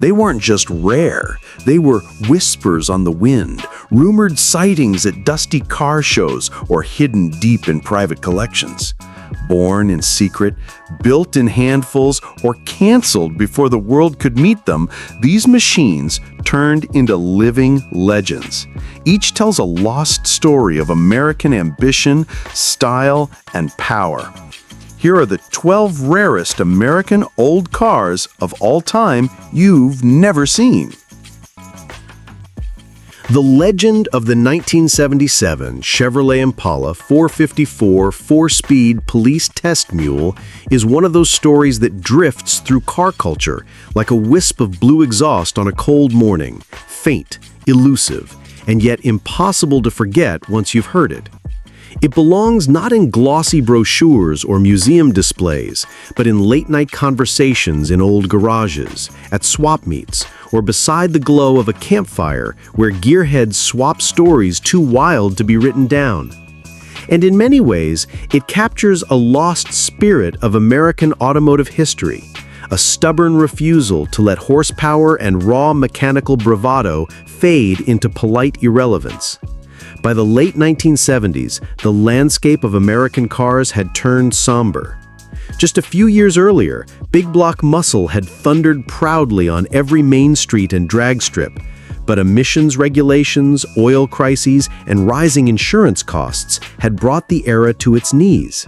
They weren't just rare, they were whispers on the wind, rumored sightings at dusty car shows, or hidden deep in private collections. Born in secret, built in handfuls, or canceled before the world could meet them, these machines turned into living legends. Each tells a lost story of American ambition, style, and power. Here are the 12 rarest American old cars of all time you've never seen. The legend of the 1977 Chevrolet Impala 454 4-speed police test mule is one of those stories that drifts through car culture like a wisp of blue exhaust on a cold morning, faint, elusive, and yet impossible to forget once you've heard it. It belongs not in glossy brochures or museum displays, but in late-night conversations in old garages, at swap meets, or beside the glow of a campfire where gearheads swap stories too wild to be written down. And in many ways, it captures a lost spirit of American automotive history, a stubborn refusal to let horsepower and raw mechanical bravado fade into polite irrelevance. By the late 1970s, the landscape of American cars had turned somber. Just a few years earlier, big block muscle had thundered proudly on every main street and drag strip, but emissions regulations, oil crises, and rising insurance costs had brought the era to its knees.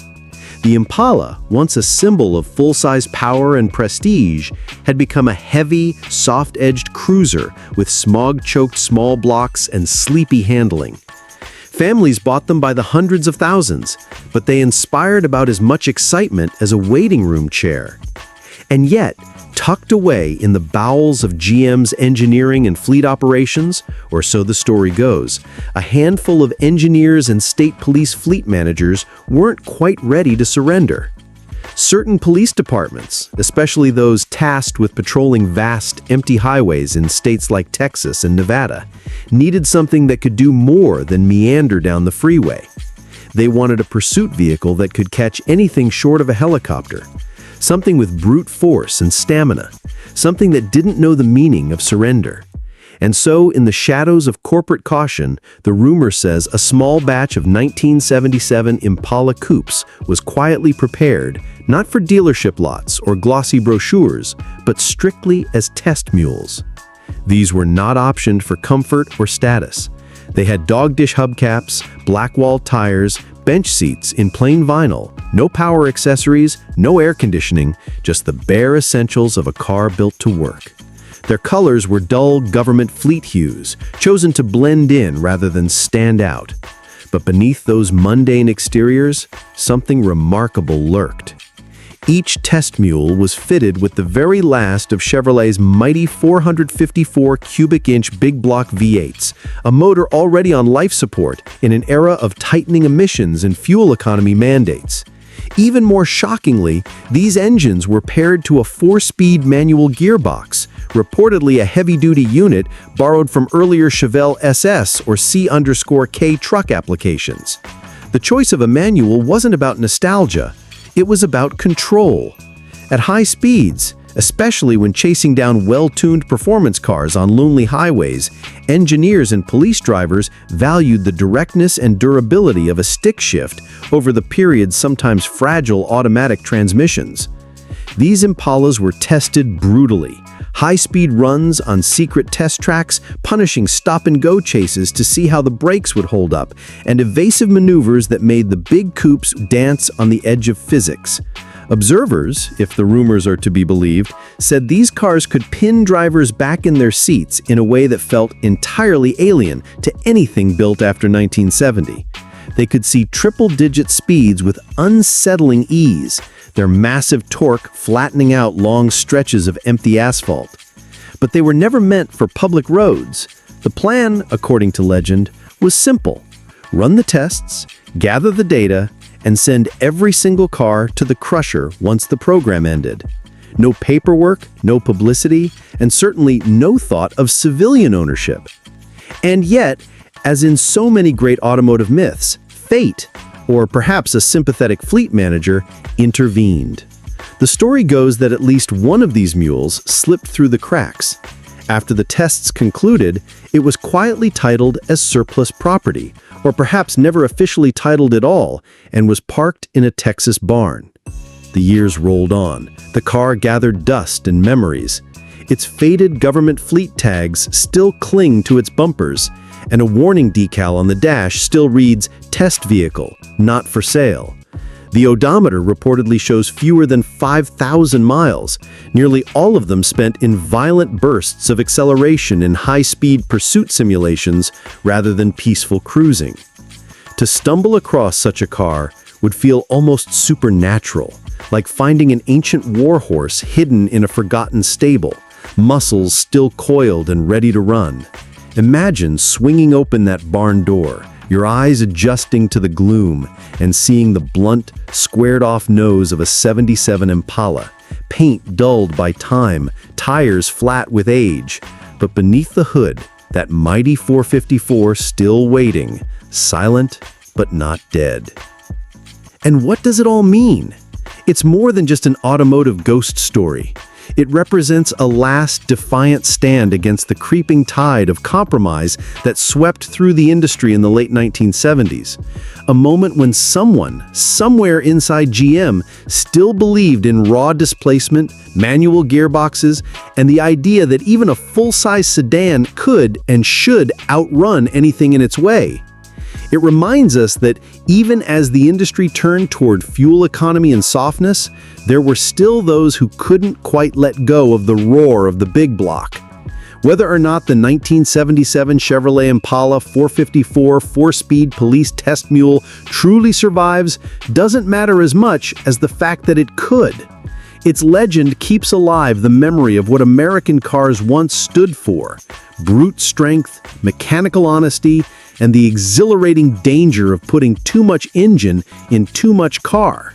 The Impala, once a symbol of full-size power and prestige, had become a heavy, soft-edged cruiser with smog-choked small blocks and sleepy handling. Families bought them by the hundreds of thousands, but they inspired about as much excitement as a waiting room chair. And yet, tucked away in the bowels of GM's engineering and fleet operations, or so the story goes, a handful of engineers and state police fleet managers weren't quite ready to surrender. Certain police departments, especially those tasked with patrolling vast, empty highways in states like Texas and Nevada, needed something that could do more than meander down the freeway. They wanted a pursuit vehicle that could catch anything short of a helicopter, something with brute force and stamina, something that didn't know the meaning of surrender. And so, in the shadows of corporate caution, the rumor says a small batch of 1977 Impala coupes was quietly prepared, not for dealership lots or glossy brochures, but strictly as test mules. These were not optioned for comfort or status. They had dog-dish hubcaps, black-walled tires, bench seats in plain vinyl, no power accessories, no air conditioning, just the bare essentials of a car built to work. Their colors were dull government fleet hues, chosen to blend in rather than stand out. But beneath those mundane exteriors, something remarkable lurked. Each test mule was fitted with the very last of Chevrolet's mighty 454 cubic inch big block V8s, a motor already on life support in an era of tightening emissions and fuel economy mandates. Even more shockingly, these engines were paired to a 4-speed manual gearbox, reportedly a heavy-duty unit borrowed from earlier Chevelle SS or C_K truck applications. The choice of a manual wasn't about nostalgia, it was about control. At high speeds, especially when chasing down well-tuned performance cars on lonely highways, engineers and police drivers valued the directness and durability of a stick shift over the period's sometimes fragile automatic transmissions. These Impalas were tested brutally. High-speed runs on secret test tracks, punishing stop-and-go chases to see how the brakes would hold up, and evasive maneuvers that made the big coupes dance on the edge of physics. Observers, if the rumors are to be believed, said these cars could pin drivers back in their seats in a way that felt entirely alien to anything built after 1970. They could see triple-digit speeds with unsettling ease, their massive torque flattening out long stretches of empty asphalt. But they were never meant for public roads. The plan, according to legend, was simple: run the tests, gather the data, and send every single car to the crusher once the program ended. No paperwork, no publicity, and certainly no thought of civilian ownership. And yet, as in so many great automotive myths, fate, or perhaps a sympathetic fleet manager, intervened. The story goes that at least one of these mules slipped through the cracks. After the tests concluded, it was quietly titled as surplus property, or perhaps never officially titled at all, and was parked in a Texas barn. The years rolled on. The car gathered dust and memories. Its faded government fleet tags still cling to its bumpers, and a warning decal on the dash still reads, "Test vehicle, not for sale." The odometer reportedly shows fewer than 5,000 miles, nearly all of them spent in violent bursts of acceleration in high-speed pursuit simulations rather than peaceful cruising. To stumble across such a car would feel almost supernatural, like finding an ancient warhorse hidden in a forgotten stable, muscles still coiled and ready to run. Imagine swinging open that barn door, your eyes adjusting to the gloom and seeing the blunt, squared-off nose of a '77 Impala, paint dulled by time, tires flat with age, but beneath the hood, that mighty 454 still waiting, silent but not dead. And what does it all mean? It's more than just an automotive ghost story. It represents a last defiant stand against the creeping tide of compromise that swept through the industry in the late 1970s. A moment when someone, somewhere inside GM, still believed in raw displacement, manual gearboxes, and the idea that even a full-size sedan could and should outrun anything in its way. It reminds us that even as the industry turned toward fuel economy and softness, there were still those who couldn't quite let go of the roar of the big block. Whether or not the 1977 Chevrolet Impala 454 4-speed police test mule truly survives doesn't matter as much as the fact that it could. Its legend keeps alive the memory of what American cars once stood for: brute strength, mechanical honesty, and the exhilarating danger of putting too much engine in too much car.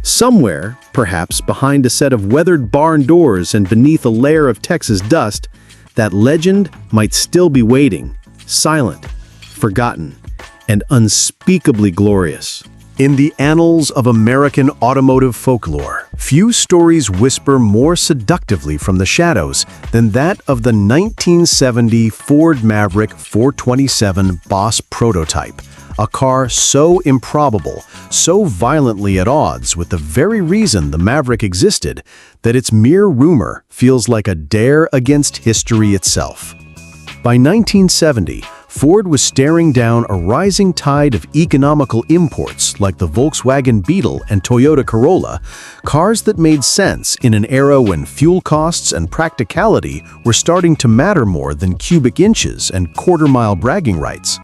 Somewhere, perhaps behind a set of weathered barn doors and beneath a layer of Texas dust, that legend might still be waiting, silent, forgotten, and unspeakably glorious. In the annals of American automotive folklore, few stories whisper more seductively from the shadows than that of the 1970 Ford Maverick 427 Boss prototype, a car so improbable, so violently at odds with the very reason the Maverick existed, that its mere rumor feels like a dare against history itself. By 1970, Ford was staring down a rising tide of economical imports like the Volkswagen Beetle and Toyota Corolla, cars that made sense in an era when fuel costs and practicality were starting to matter more than cubic inches and quarter-mile bragging rights.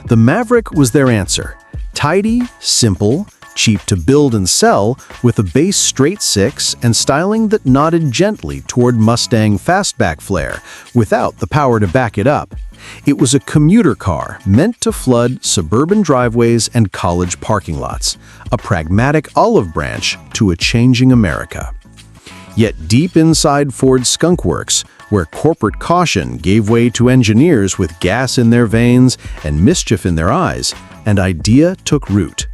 The Maverick was their answer: tidy, simple, cheap to build and sell, with a base straight six and styling that nodded gently toward Mustang fastback flair, without the power to back it up. It was a commuter car meant to flood suburban driveways and college parking lots, a pragmatic olive branch to a changing America. Yet deep inside Ford's Skunk Works, where corporate caution gave way to engineers with gas in their veins and mischief in their eyes, an idea took root.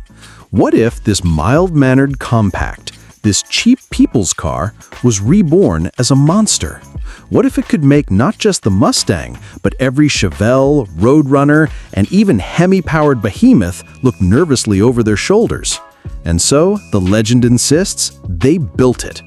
What if this mild-mannered compact, this cheap people's car, was reborn as a monster? What if it could make not just the Mustang, but every Chevelle, Roadrunner, and even Hemi-powered behemoth look nervously over their shoulders? And so, the legend insists, they built it.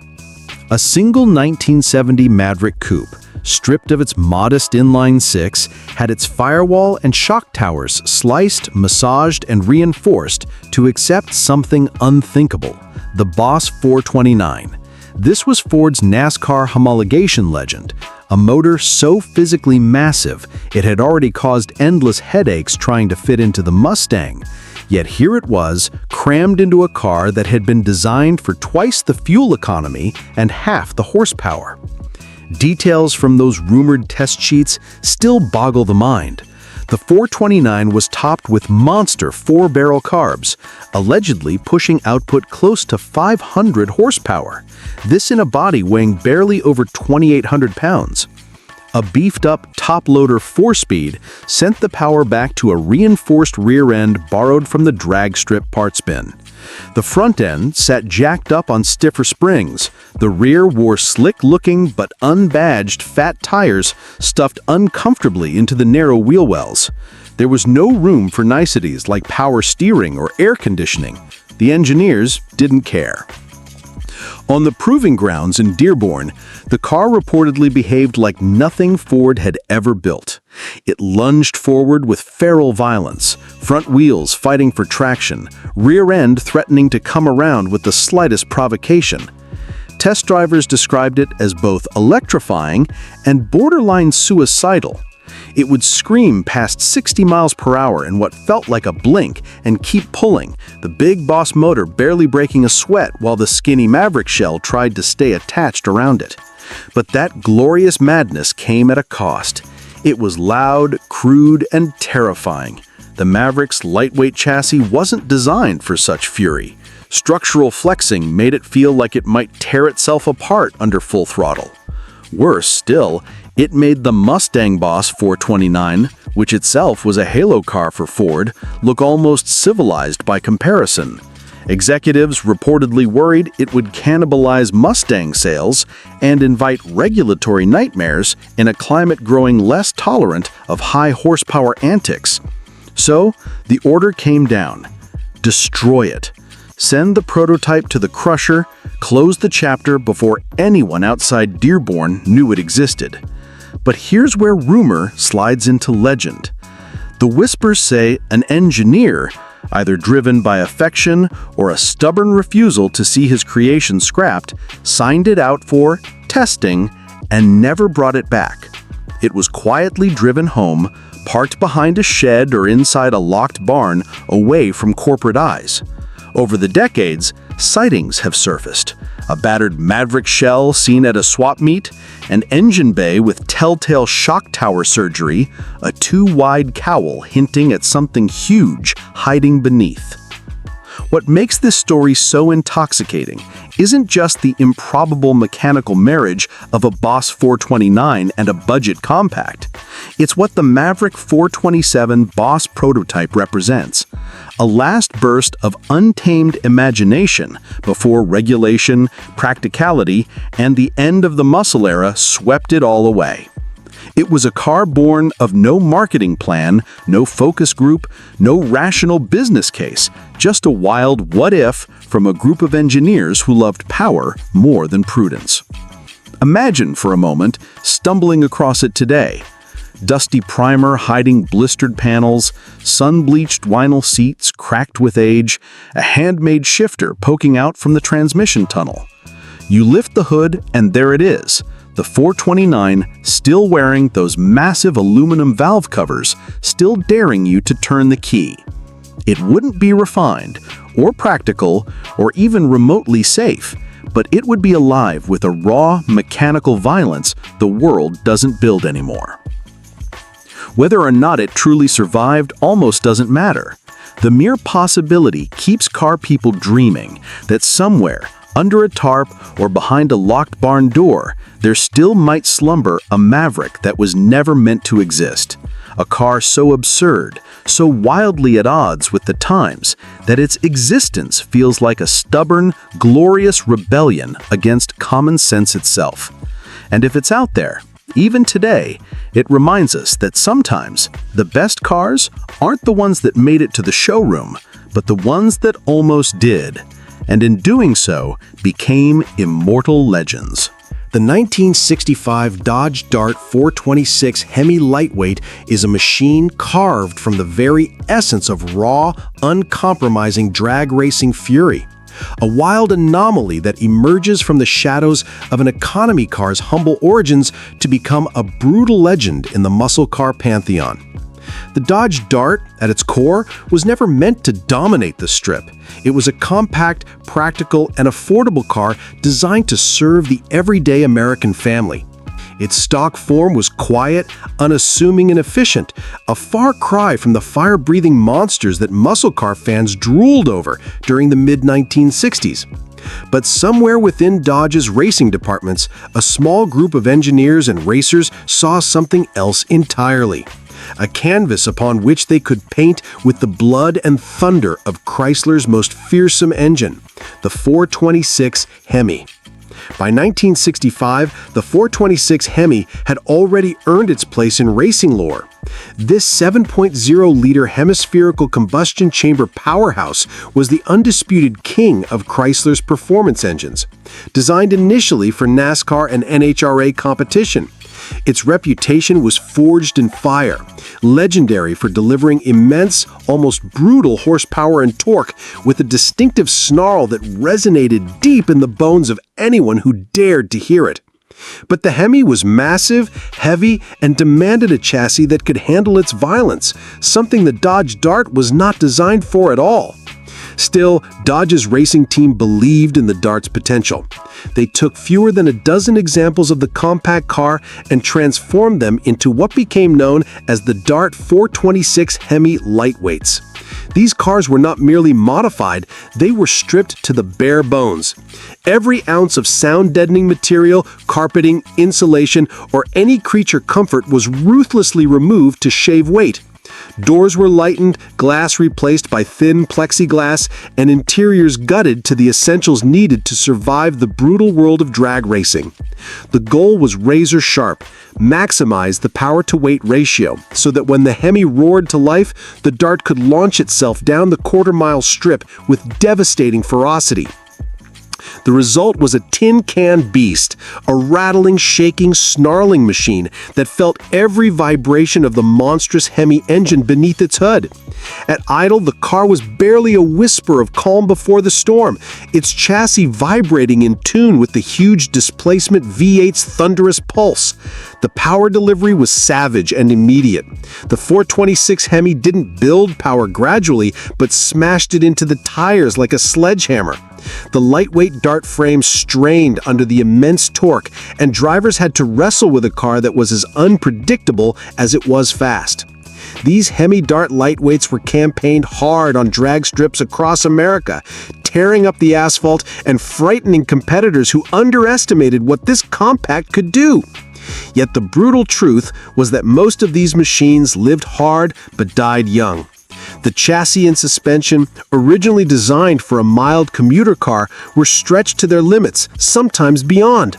A single 1970 Maverick coupe, stripped of its modest inline-six, had its firewall and shock towers sliced, massaged, and reinforced to accept something unthinkable: the Boss 429. This was Ford's NASCAR homologation legend, a motor so physically massive it had already caused endless headaches trying to fit into the Mustang. Yet here it was, crammed into a car that had been designed for twice the fuel economy and half the horsepower. Details from those rumored test sheets still boggle the mind. The 429 was topped with monster 4-barrel carbs, allegedly pushing output close to 500 horsepower. This in a body weighing barely over 2,800 pounds. A beefed-up top-loader 4-speed sent the power back to a reinforced rear end borrowed from the drag strip parts bin. The front end sat jacked up on stiffer springs. The rear wore slick-looking but unbadged fat tires stuffed uncomfortably into the narrow wheel wells. There was no room for niceties like power steering or air conditioning. The engineers didn't care. On the proving grounds in Dearborn, the car reportedly behaved like nothing Ford had ever built. It lunged forward with feral violence, front wheels fighting for traction, rear end threatening to come around with the slightest provocation. Test drivers described it as both electrifying and borderline suicidal. It would scream past 60 miles per hour in what felt like a blink and keep pulling, the big boss motor barely breaking a sweat while the skinny Maverick shell tried to stay attached around it. But that glorious madness came at a cost. It was loud, crude, and terrifying. The Maverick's lightweight chassis wasn't designed for such fury. Structural flexing made it feel like it might tear itself apart under full throttle. Worse still, it made the Mustang Boss 429, which itself was a halo car for Ford, look almost civilized by comparison. Executives reportedly worried it would cannibalize Mustang sales and invite regulatory nightmares in a climate growing less tolerant of high horsepower antics. So, the order came down. Destroy it. Send the prototype to the crusher, close the chapter before anyone outside Dearborn knew it existed. But here's where rumor slides into legend. The whispers say an engineer, either driven by affection or a stubborn refusal to see his creation scrapped, signed it out for testing and never brought it back. It was quietly driven home, parked behind a shed or inside a locked barn away from corporate eyes. Over the decades, sightings have surfaced. A battered Maverick shell seen at a swap meet, an engine bay with telltale shock tower surgery, a too-wide cowl hinting at something huge hiding beneath. What makes this story so intoxicating isn't just the improbable mechanical marriage of a Boss 429 and a budget compact. It's what the Maverick 427 Boss prototype represents. A last burst of untamed imagination before regulation, practicality, and the end of the muscle era swept it all away. It was a car born of no marketing plan, no focus group, no rational business case, just a wild what-if from a group of engineers who loved power more than prudence. Imagine for a moment stumbling across it today. Dusty primer hiding blistered panels, sun-bleached vinyl seats cracked with age, a handmade shifter poking out from the transmission tunnel. You lift the hood and there it is, the 429 still wearing those massive aluminum valve covers, still daring you to turn the key. It wouldn't be refined, or practical, or even remotely safe, but it would be alive with a raw, mechanical violence the world doesn't build anymore. Whether or not it truly survived almost doesn't matter. The mere possibility keeps car people dreaming that somewhere, under a tarp or behind a locked barn door, there still might slumber a Maverick that was never meant to exist. A car so absurd, so wildly at odds with the times, that its existence feels like a stubborn, glorious rebellion against common sense itself. And if it's out there, even today, it reminds us that sometimes the best cars aren't the ones that made it to the showroom, but the ones that almost did, and in doing so, became immortal legends. The 1965 Dodge Dart 426 Hemi Lightweight is a machine carved from the very essence of raw, uncompromising drag racing fury. A wild anomaly that emerges from the shadows of an economy car's humble origins to become a brutal legend in the muscle car pantheon. The Dodge Dart, at its core, was never meant to dominate the strip. It was a compact, practical, and affordable car designed to serve the everyday American family. Its stock form was quiet, unassuming, and efficient, a far cry from the fire-breathing monsters that muscle car fans drooled over during the mid-1960s. But somewhere within Dodge's racing departments, a small group of engineers and racers saw something else entirely. a canvas upon which they could paint with the blood and thunder of Chrysler's most fearsome engine, the 426 Hemi. By 1965, the 426 Hemi had already earned its place in racing lore. This 7.0-liter hemispherical combustion chamber powerhouse was the undisputed king of Chrysler's performance engines. Designed initially for NASCAR and NHRA competition, its reputation was forged in fire, legendary for delivering immense, almost brutal horsepower and torque with a distinctive snarl that resonated deep in the bones of anyone who dared to hear it. But the Hemi was massive, heavy, and demanded a chassis that could handle its violence, something the Dodge Dart was not designed for at all. Still, Dodge's racing team believed in the Dart's potential. They took fewer than a dozen examples of the compact car and transformed them into what became known as the Dart 426 Hemi lightweights. These cars were not merely modified, they were stripped to the bare bones. Every ounce of sound-deadening material, carpeting, insulation, or any creature comfort was ruthlessly removed to shave weight. Doors were lightened, glass replaced by thin plexiglass, and interiors gutted to the essentials needed to survive the brutal world of drag racing. The goal was razor sharp, maximize the power-to-weight ratio, so that when the Hemi roared to life, the Dart could launch itself down the quarter-mile strip with devastating ferocity. The result was a tin-can beast, a rattling, shaking, snarling machine that felt every vibration of the monstrous Hemi engine beneath its hood. At idle, the car was barely a whisper of calm before the storm, its chassis vibrating in tune with the huge displacement V8's thunderous pulse. The power delivery was savage and immediate. The 426 Hemi didn't build power gradually, but smashed it into the tires like a sledgehammer. The lightweight Dart frame strained under the immense torque, and drivers had to wrestle with a car that was as unpredictable as it was fast. These Hemi Dart lightweights were campaigned hard on drag strips across America, tearing up the asphalt and frightening competitors who underestimated what this compact could do. Yet the brutal truth was that most of these machines lived hard but died young. The chassis and suspension, originally designed for a mild commuter car, were stretched to their limits, sometimes beyond.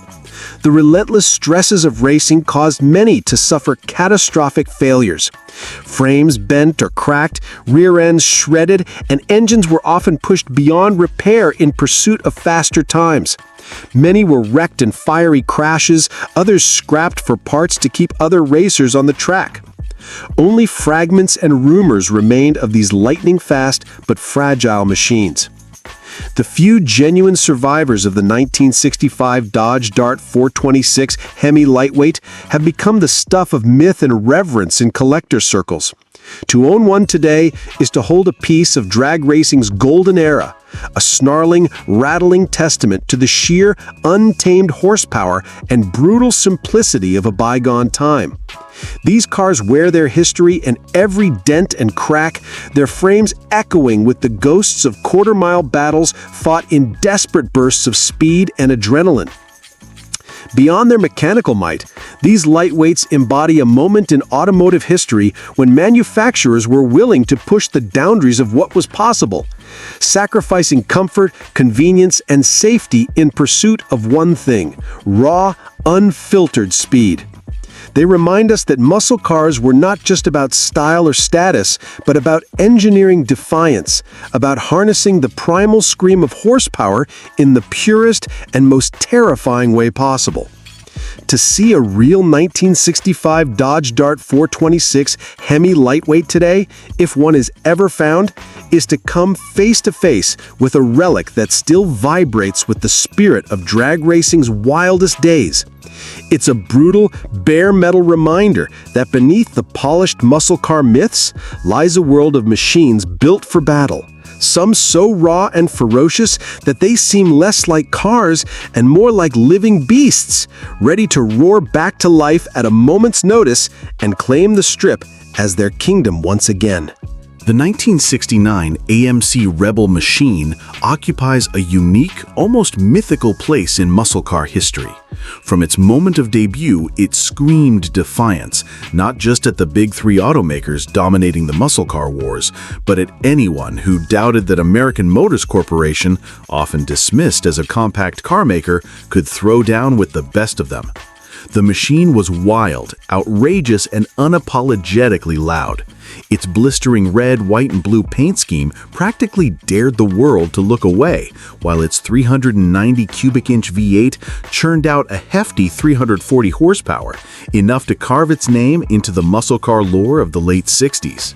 The relentless stresses of racing caused many to suffer catastrophic failures. Frames bent or cracked, rear ends shredded, and engines were often pushed beyond repair in pursuit of faster times. Many were wrecked in fiery crashes, others scrapped for parts to keep other racers on the track. Only fragments and rumors remained of these lightning-fast but fragile machines. The few genuine survivors of the 1965 Dodge Dart 426 Hemi lightweight have become the stuff of myth and reverence in collector circles. To own one today is to hold a piece of drag racing's golden era, a snarling, rattling testament to the sheer, untamed horsepower and brutal simplicity of a bygone time. These cars wear their history in every dent and crack, their frames echoing with the ghosts of quarter-mile battles fought in desperate bursts of speed and adrenaline. Beyond their mechanical might, these lightweights embody a moment in automotive history when manufacturers were willing to push the boundaries of what was possible, sacrificing comfort, convenience, and safety in pursuit of one thing: raw, unfiltered speed. They remind us that muscle cars were not just about style or status, but about engineering defiance, about harnessing the primal scream of horsepower in the purest and most terrifying way possible. To see a real 1965 Dodge Dart 426 Hemi lightweight today, if one is ever found, is to come face to face with a relic that still vibrates with the spirit of drag racing's wildest days. It's a brutal, bare metal reminder that beneath the polished muscle car myths lies a world of machines built for battle. Some so raw and ferocious that they seem less like cars and more like living beasts, ready to roar back to life at a moment's notice and claim the strip as their kingdom once again. The 1969 AMC Rebel Machine occupies a unique, almost mythical place in muscle car history. From its moment of debut, it screamed defiance, not just at the big three automakers dominating the muscle car wars, but at anyone who doubted that American Motors Corporation, often dismissed as a compact car maker, could throw down with the best of them. The machine was wild, outrageous, and unapologetically loud. Its blistering red, white, and blue paint scheme practically dared the world to look away, while its 390 cubic inch V8 churned out a hefty 340 horsepower, enough to carve its name into the muscle car lore of the late 60s.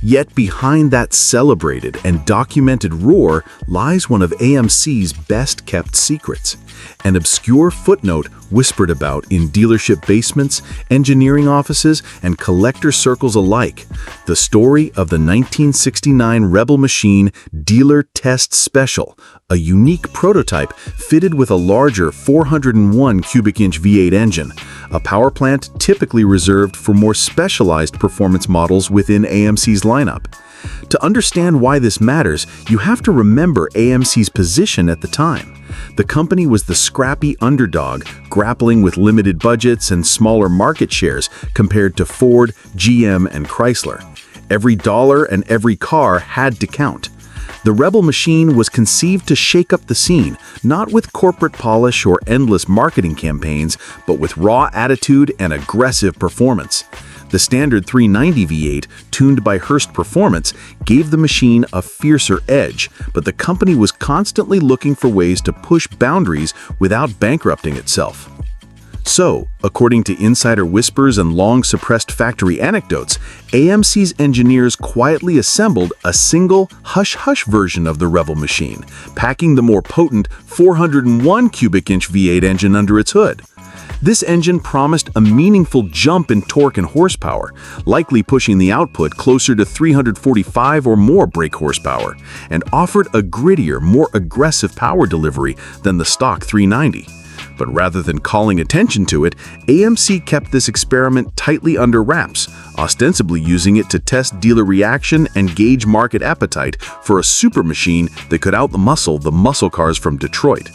Yet behind that celebrated and documented roar lies one of AMC's best-kept secrets, an obscure footnote whispered about in dealership basements, engineering offices, and collector circles alike, the story of the 1969 Rebel Machine Dealer Test Special, a unique prototype fitted with a larger 401 cubic inch V8 engine, a power plant typically reserved for more specialized performance models within AMC's lineup. To understand why this matters, you have to remember AMC's position at the time. The company was the scrappy underdog, grappling with limited budgets and smaller market shares compared to Ford, GM, and Chrysler. Every dollar and every car had to count. The Rebel Machine was conceived to shake up the scene, not with corporate polish or endless marketing campaigns, but with raw attitude and aggressive performance. The standard 390 V8, tuned by Hearst Performance, gave the machine a fiercer edge, but the company was constantly looking for ways to push boundaries without bankrupting itself. So, according to insider whispers and long-suppressed factory anecdotes, AMC's engineers quietly assembled a single hush-hush version of the Rebel Machine, packing the more potent 401 cubic inch V8 engine under its hood. This engine promised a meaningful jump in torque and horsepower, likely pushing the output closer to 345 or more brake horsepower, and offered a grittier, more aggressive power delivery than the stock 390. But rather than calling attention to it, AMC kept this experiment tightly under wraps, ostensibly using it to test dealer reaction and gauge market appetite for a super machine that could outmuscle the muscle cars from Detroit.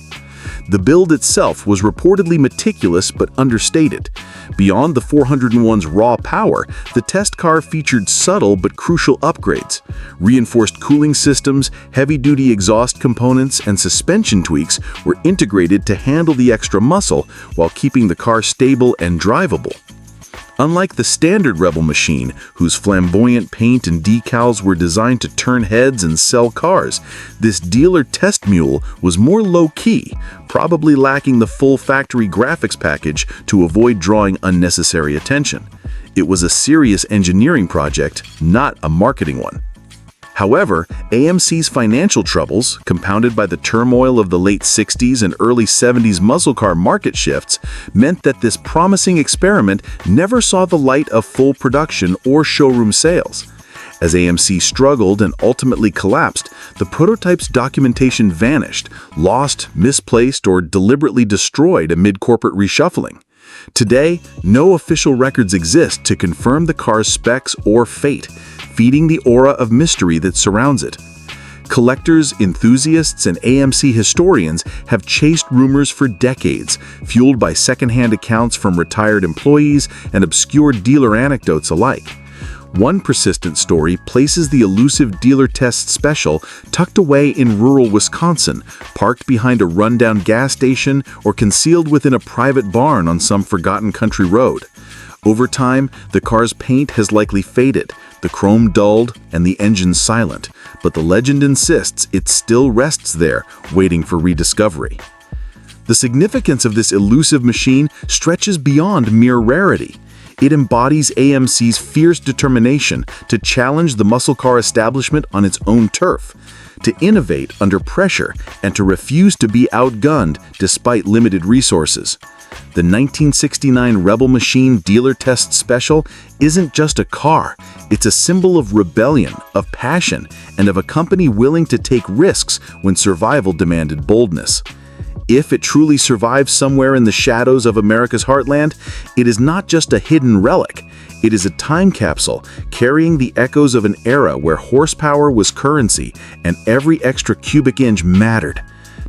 The build itself was reportedly meticulous but understated. Beyond the 401's raw power, the test car featured subtle but crucial upgrades. Reinforced cooling systems, heavy-duty exhaust components, and suspension tweaks were integrated to handle the extra muscle while keeping the car stable and drivable. Unlike the standard Rebel Machine, whose flamboyant paint and decals were designed to turn heads and sell cars, this dealer test mule was more low-key, probably lacking the full factory graphics package to avoid drawing unnecessary attention. It was a serious engineering project, not a marketing one. However, AMC's financial troubles, compounded by the turmoil of the late 60s and early 70s muscle car market shifts, meant that this promising experiment never saw the light of full production or showroom sales. As AMC struggled and ultimately collapsed, the prototype's documentation vanished, lost, misplaced, or deliberately destroyed amid corporate reshuffling. Today, no official records exist to confirm the car's specs or fate, feeding the aura of mystery that surrounds it. Collectors, enthusiasts, and AMC historians have chased rumors for decades, fueled by secondhand accounts from retired employees and obscure dealer anecdotes alike. One persistent story places the elusive dealer test special tucked away in rural Wisconsin, parked behind a rundown gas station or concealed within a private barn on some forgotten country road. Over time, the car's paint has likely faded, the chrome dulled, and the engine silent, but the legend insists it still rests there, waiting for rediscovery. The significance of this elusive machine stretches beyond mere rarity. It embodies AMC's fierce determination to challenge the muscle car establishment on its own turf, to innovate under pressure, and to refuse to be outgunned despite limited resources. The 1969 Rebel Machine Dealer Test Special isn't just a car, it's a symbol of rebellion, of passion, and of a company willing to take risks when survival demanded boldness. If it truly survives somewhere in the shadows of America's heartland, it is not just a hidden relic. It is a time capsule carrying the echoes of an era where horsepower was currency and every extra cubic inch mattered.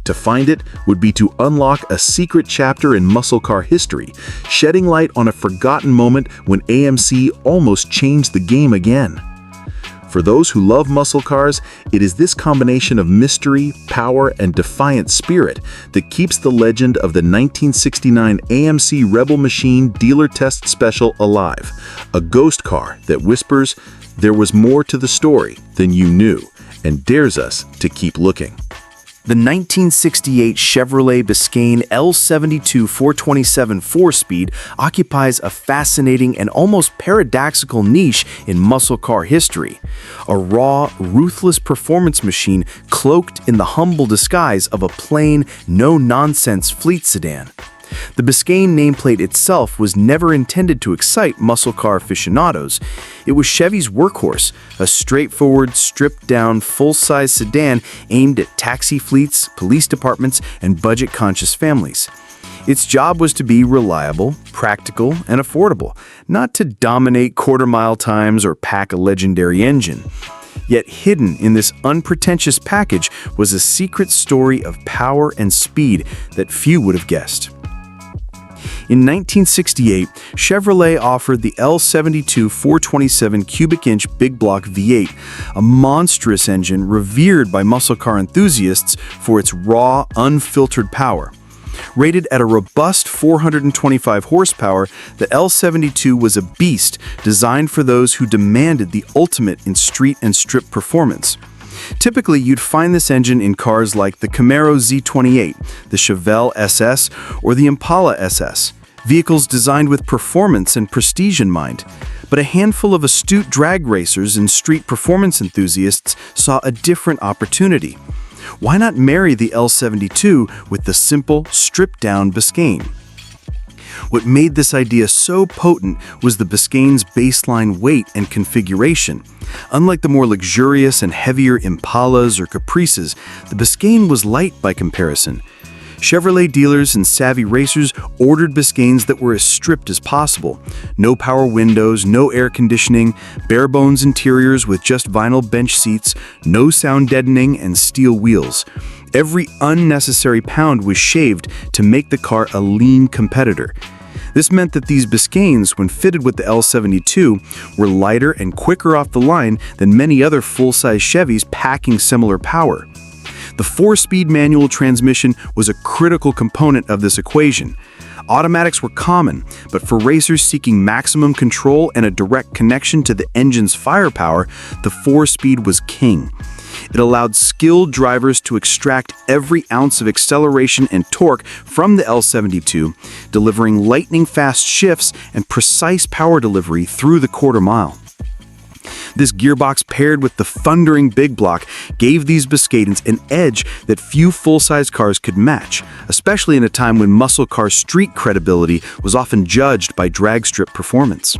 To find it would be to unlock a secret chapter in muscle car history, shedding light on a forgotten moment when AMC almost changed the game again. For those who love muscle cars, it is this combination of mystery, power, and defiant spirit that keeps the legend of the 1969 AMC Rebel Machine Dealer Test Special alive. A ghost car that whispers, "There was more to the story than you knew," and dares us to keep looking. The 1968 Chevrolet Biscayne L72 427 4-speed occupies a fascinating and almost paradoxical niche in muscle car history. A raw, ruthless performance machine cloaked in the humble disguise of a plain, no-nonsense fleet sedan. The Biscayne nameplate itself was never intended to excite muscle car aficionados. It was Chevy's workhorse, a straightforward, stripped-down, full-size sedan aimed at taxi fleets, police departments, and budget-conscious families. Its job was to be reliable, practical, and affordable, not to dominate quarter-mile times or pack a legendary engine. Yet hidden in this unpretentious package was a secret story of power and speed that few would have guessed. In 1968, Chevrolet offered the L72 427 cubic inch big block V8, a monstrous engine revered by muscle car enthusiasts for its raw, unfiltered power. Rated at a robust 425 horsepower, the L72 was a beast designed for those who demanded the ultimate in street and strip performance. Typically, you'd find this engine in cars like the Camaro Z28, the Chevelle SS, or the Impala SS, vehicles designed with performance and prestige in mind. But a handful of astute drag racers and street performance enthusiasts saw a different opportunity. Why not marry the L72 with the simple, stripped-down Biscayne? What made this idea so potent was the Biscayne's baseline weight and configuration. Unlike the more luxurious and heavier Impalas or Caprices, the Biscayne was light by comparison. Chevrolet dealers and savvy racers ordered Biscaynes that were as stripped as possible. No power windows, no air conditioning, bare-bones interiors with just vinyl bench seats, no sound deadening, and steel wheels. Every unnecessary pound was shaved to make the car a lean competitor. This meant that these Biscaynes, when fitted with the L72, were lighter and quicker off the line than many other full-size Chevys packing similar power. The 4-speed manual transmission was a critical component of this equation. Automatics were common, but for racers seeking maximum control and a direct connection to the engine's firepower, the 4-speed was king. It allowed skilled drivers to extract every ounce of acceleration and torque from the L72, delivering lightning-fast shifts and precise power delivery through the quarter mile. This gearbox paired with the thundering big block gave these Biscaynes an edge that few full-size cars could match, especially in a time when muscle car street credibility was often judged by drag strip performance.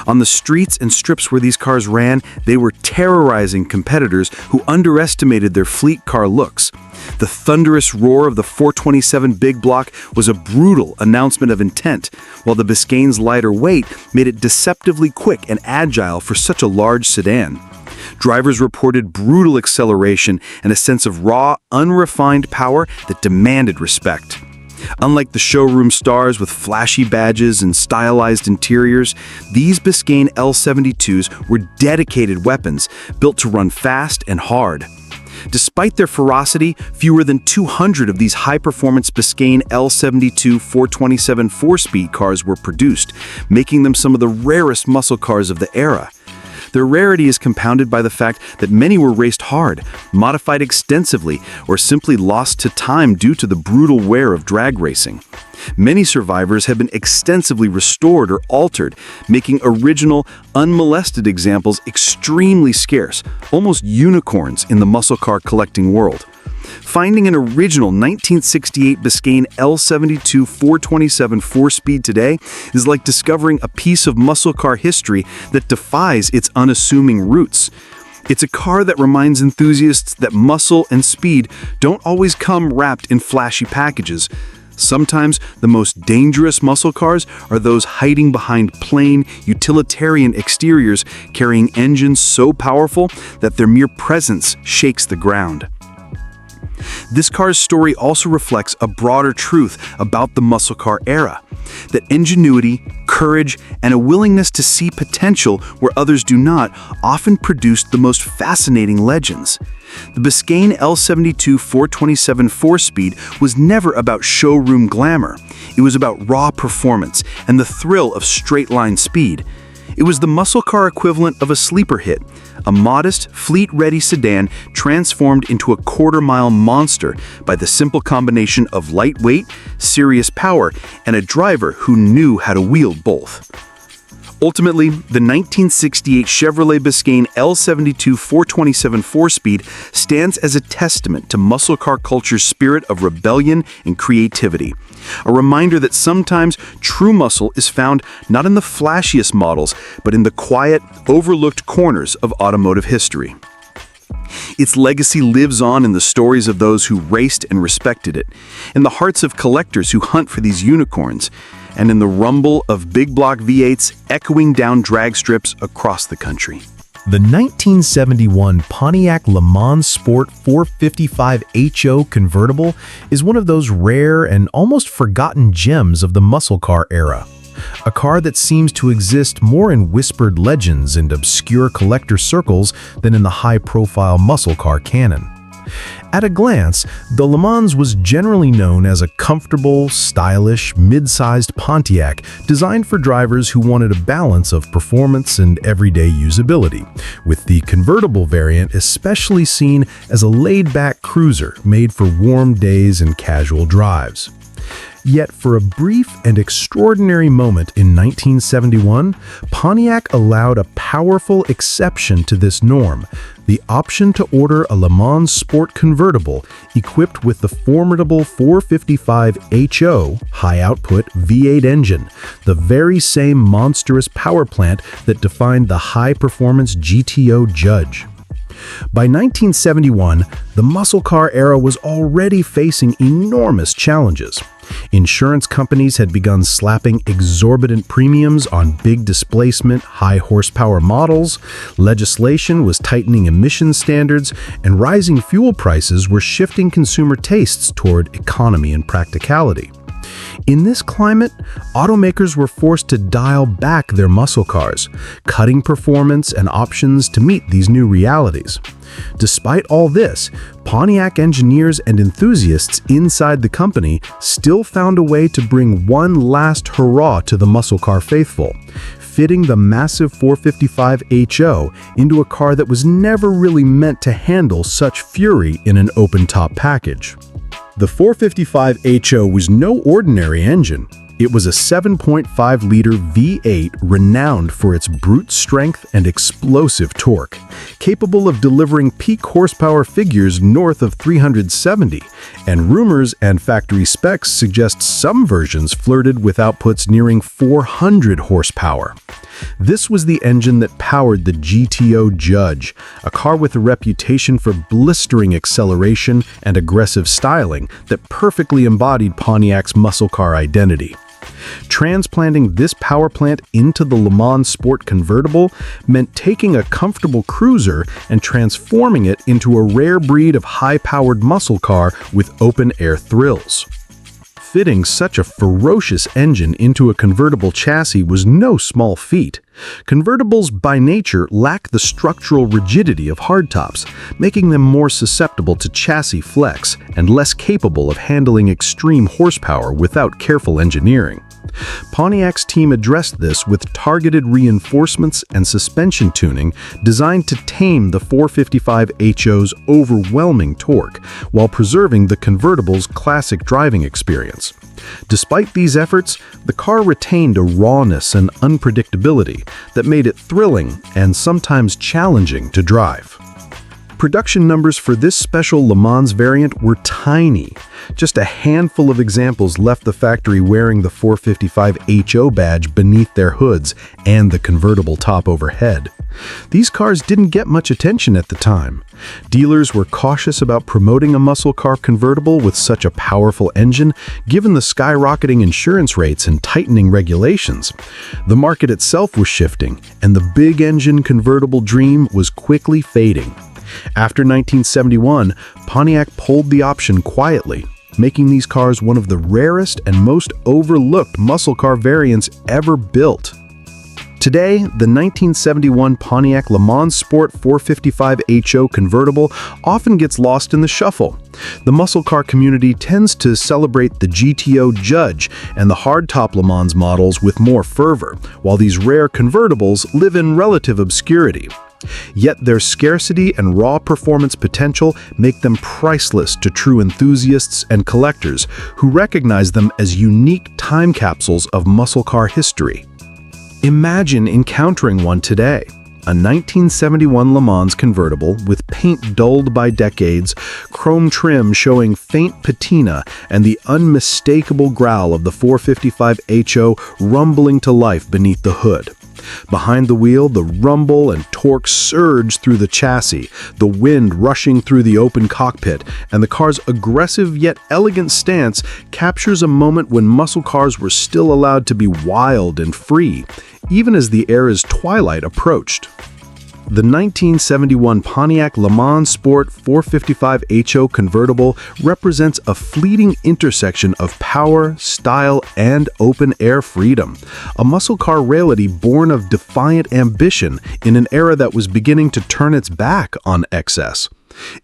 On the streets and strips where these cars ran, they were terrorizing competitors who underestimated their fleet car looks. The thunderous roar of the 427 big block was a brutal announcement of intent, while the Biscayne's lighter weight made it deceptively quick and agile for such a large sedan. Drivers reported brutal acceleration and a sense of raw, unrefined power that demanded respect. Unlike the showroom stars with flashy badges and stylized interiors, these Biscayne L72s were dedicated weapons built to run fast and hard. Despite their ferocity, fewer than 200 of these high-performance Biscayne L72 427 4-speed cars were produced, making them some of the rarest muscle cars of the era. Their rarity is compounded by the fact that many were raced hard, modified extensively, or simply lost to time due to the brutal wear of drag racing. Many survivors have been extensively restored or altered, making original, unmolested examples extremely scarce, almost unicorns in the muscle car collecting world. Finding an original 1968 Biscayne L72 427 4-speed today is like discovering a piece of muscle car history that defies its unassuming roots. It's a car that reminds enthusiasts that muscle and speed don't always come wrapped in flashy packages. Sometimes the most dangerous muscle cars are those hiding behind plain, utilitarian exteriors, carrying engines so powerful that their mere presence shakes the ground. This car's story also reflects a broader truth about the muscle car era, that ingenuity, courage, and a willingness to see potential where others do not often produced the most fascinating legends. The Biscayne L72 427 4-speed was never about showroom glamour. It was about raw performance and the thrill of straight-line speed. It was the muscle car equivalent of a sleeper hit, a modest, fleet-ready sedan transformed into a quarter-mile monster by the simple combination of lightweight, serious power, and a driver who knew how to wield both. Ultimately, the 1968 Chevrolet Biscayne L72 427 4-speed stands as a testament to muscle car culture's spirit of rebellion and creativity. A reminder that sometimes true muscle is found not in the flashiest models, but in the quiet, overlooked corners of automotive history. Its legacy lives on in the stories of those who raced and respected it, in the hearts of collectors who hunt for these unicorns, and in the rumble of big block V8s echoing down drag strips across the country. The 1971 Pontiac LeMans Sport 455 HO convertible is one of those rare and almost forgotten gems of the muscle car era. A car that seems to exist more in whispered legends and obscure collector circles than in the high-profile muscle car canon. At a glance, the LeMans was generally known as a comfortable, stylish, mid-sized Pontiac designed for drivers who wanted a balance of performance and everyday usability, with the convertible variant especially seen as a laid-back cruiser made for warm days and casual drives. Yet for a brief and extraordinary moment in 1971, Pontiac allowed a powerful exception to this norm, the option to order a LeMans Sport convertible equipped with the formidable 455 HO high-output V8 engine, the very same monstrous power plant that defined the high-performance GTO Judge. By 1971, the muscle car era was already facing enormous challenges. Insurance companies had begun slapping exorbitant premiums on big displacement, high-horsepower models, legislation was tightening emission standards, and rising fuel prices were shifting consumer tastes toward economy and practicality. In this climate, automakers were forced to dial back their muscle cars, cutting performance and options to meet these new realities. Despite all this, Pontiac engineers and enthusiasts inside the company still found a way to bring one last hurrah to the muscle car faithful, fitting the massive 455 HO into a car that was never really meant to handle such fury in an open-top package. The 455 HO was no ordinary engine. It was a 7.5-liter V8 renowned for its brute strength and explosive torque, capable of delivering peak horsepower figures north of 370, and rumors and factory specs suggest some versions flirted with outputs nearing 400 horsepower. This was the engine that powered the GTO Judge, a car with a reputation for blistering acceleration and aggressive styling that perfectly embodied Pontiac's muscle car identity. Transplanting this power plant into the LeMans Sport convertible meant taking a comfortable cruiser and transforming it into a rare breed of high-powered muscle car with open-air thrills. Fitting such a ferocious engine into a convertible chassis was no small feat. Convertibles by nature lack the structural rigidity of hardtops, making them more susceptible to chassis flex and less capable of handling extreme horsepower without careful engineering. Pontiac's team addressed this with targeted reinforcements and suspension tuning designed to tame the 455 HO's overwhelming torque while preserving the convertible's classic driving experience. Despite these efforts, the car retained a rawness and unpredictability that made it thrilling and sometimes challenging to drive. Production numbers for this special Le Mans variant were tiny. Just a handful of examples left the factory wearing the 455 HO badge beneath their hoods and the convertible top overhead. These cars didn't get much attention at the time. Dealers were cautious about promoting a muscle car convertible with such a powerful engine, given the skyrocketing insurance rates and tightening regulations. The market itself was shifting, and the big engine convertible dream was quickly fading. After 1971, Pontiac pulled the option quietly, making these cars one of the rarest and most overlooked muscle car variants ever built. Today, the 1971 Pontiac Le Mans Sport 455 HO convertible often gets lost in the shuffle. The muscle car community tends to celebrate the GTO Judge and the hardtop Le Mans models with more fervor, while these rare convertibles live in relative obscurity. Yet their scarcity and raw performance potential make them priceless to true enthusiasts and collectors who recognize them as unique time capsules of muscle car history. Imagine encountering one today. A 1971 Le Mans convertible with paint dulled by decades, chrome trim showing faint patina, and the unmistakable growl of the 455 HO rumbling to life beneath the hood. Behind the wheel, the rumble and torque surge through the chassis, the wind rushing through the open cockpit, and the car's aggressive yet elegant stance captures a moment when muscle cars were still allowed to be wild and free, even as the era's twilight approached. The 1971 Pontiac Le Mans Sport 455 HO convertible represents a fleeting intersection of power, style, and open-air freedom, a muscle car rarity born of defiant ambition in an era that was beginning to turn its back on excess.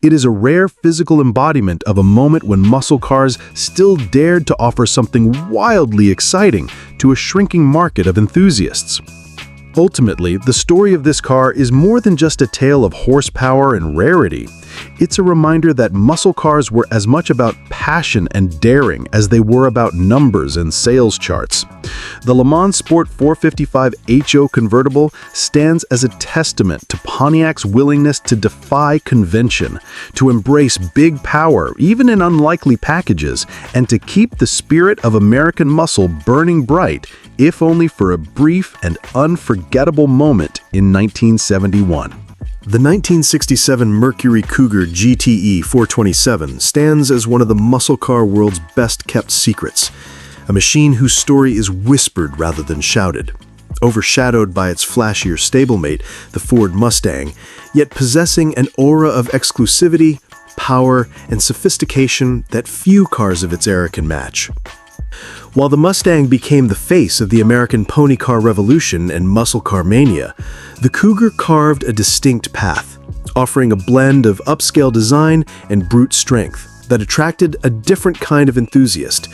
It is a rare physical embodiment of a moment when muscle cars still dared to offer something wildly exciting to a shrinking market of enthusiasts. Ultimately, the story of this car is more than just a tale of horsepower and rarity. It's a reminder that muscle cars were as much about passion and daring as they were about numbers and sales charts. The Le Mans Sport 455 HO convertible stands as a testament to Pontiac's willingness to defy convention, to embrace big power even in unlikely packages, and to keep the spirit of American muscle burning bright, if only for a brief and unforgettable moment in 1971. The 1967 Mercury Cougar GTE 427 stands as one of the muscle car world's best-kept secrets, a machine whose story is whispered rather than shouted, overshadowed by its flashier stablemate, the Ford Mustang, yet possessing an aura of exclusivity, power, and sophistication that few cars of its era can match. While the Mustang became the face of the American pony car revolution and muscle car mania, the Cougar carved a distinct path, offering a blend of upscale design and brute strength that attracted a different kind of enthusiast,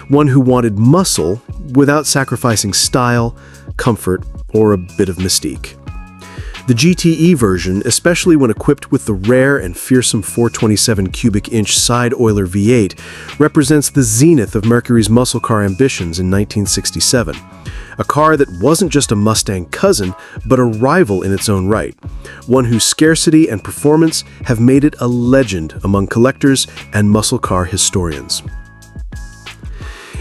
one who wanted muscle without sacrificing style, comfort, or a bit of mystique. The GTE version, especially when equipped with the rare and fearsome 427 cubic inch side-oiler V8, represents the zenith of Mercury's muscle car ambitions in 1967. A car that wasn't just a Mustang cousin, but a rival in its own right, one whose scarcity and performance have made it a legend among collectors and muscle car historians.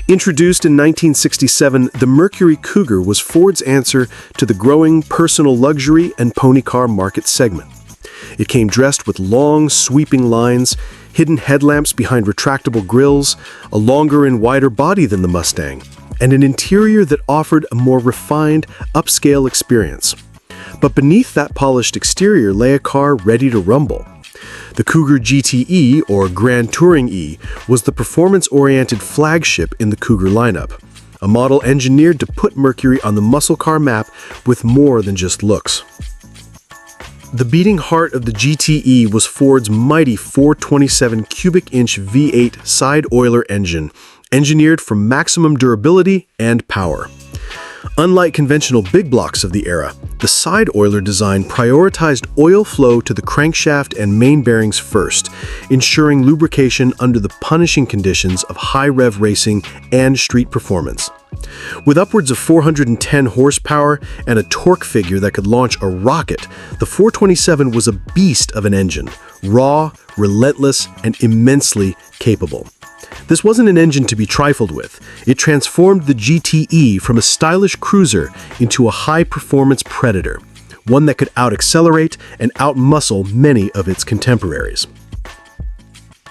Introduced in 1967, the Mercury Cougar was Ford's answer to the growing personal luxury and pony car market segment. It came dressed with long, sweeping lines, hidden headlamps behind retractable grills, a longer and wider body than the Mustang, and an interior that offered a more refined, upscale experience. But beneath that polished exterior lay a car ready to rumble. The Cougar GTE, or Grand Touring E, was the performance-oriented flagship in the Cougar lineup, a model engineered to put Mercury on the muscle car map with more than just looks. The beating heart of the GTE was Ford's mighty 427 cubic inch V8 side-oiler engine, engineered for maximum durability and power. Unlike conventional big blocks of the era, the side oiler design prioritized oil flow to the crankshaft and main bearings first, ensuring lubrication under the punishing conditions of high-rev racing and street performance. With upwards of 410 horsepower and a torque figure that could launch a rocket, the 427 was a beast of an engine, raw, relentless, and immensely capable. This wasn't an engine to be trifled with. It transformed the GTE from a stylish cruiser into a high-performance predator, one that could out-accelerate and out-muscle many of its contemporaries.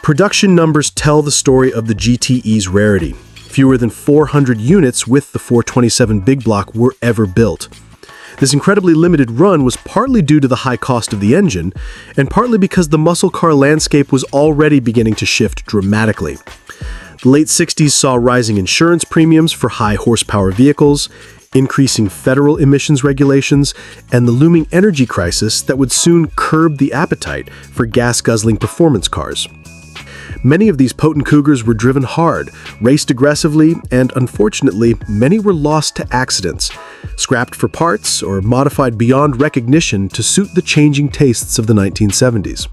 Production numbers tell the story of the GTE's rarity. Fewer than 400 units with the 427 big block were ever built. This incredibly limited run was partly due to the high cost of the engine, and partly because the muscle car landscape was already beginning to shift dramatically. The late 60s saw rising insurance premiums for high horsepower vehicles, increasing federal emissions regulations, and the looming energy crisis that would soon curb the appetite for gas-guzzling performance cars. Many of these potent Cougars were driven hard, raced aggressively, and unfortunately, many were lost to accidents, scrapped for parts, or modified beyond recognition to suit the changing tastes of the 1970s.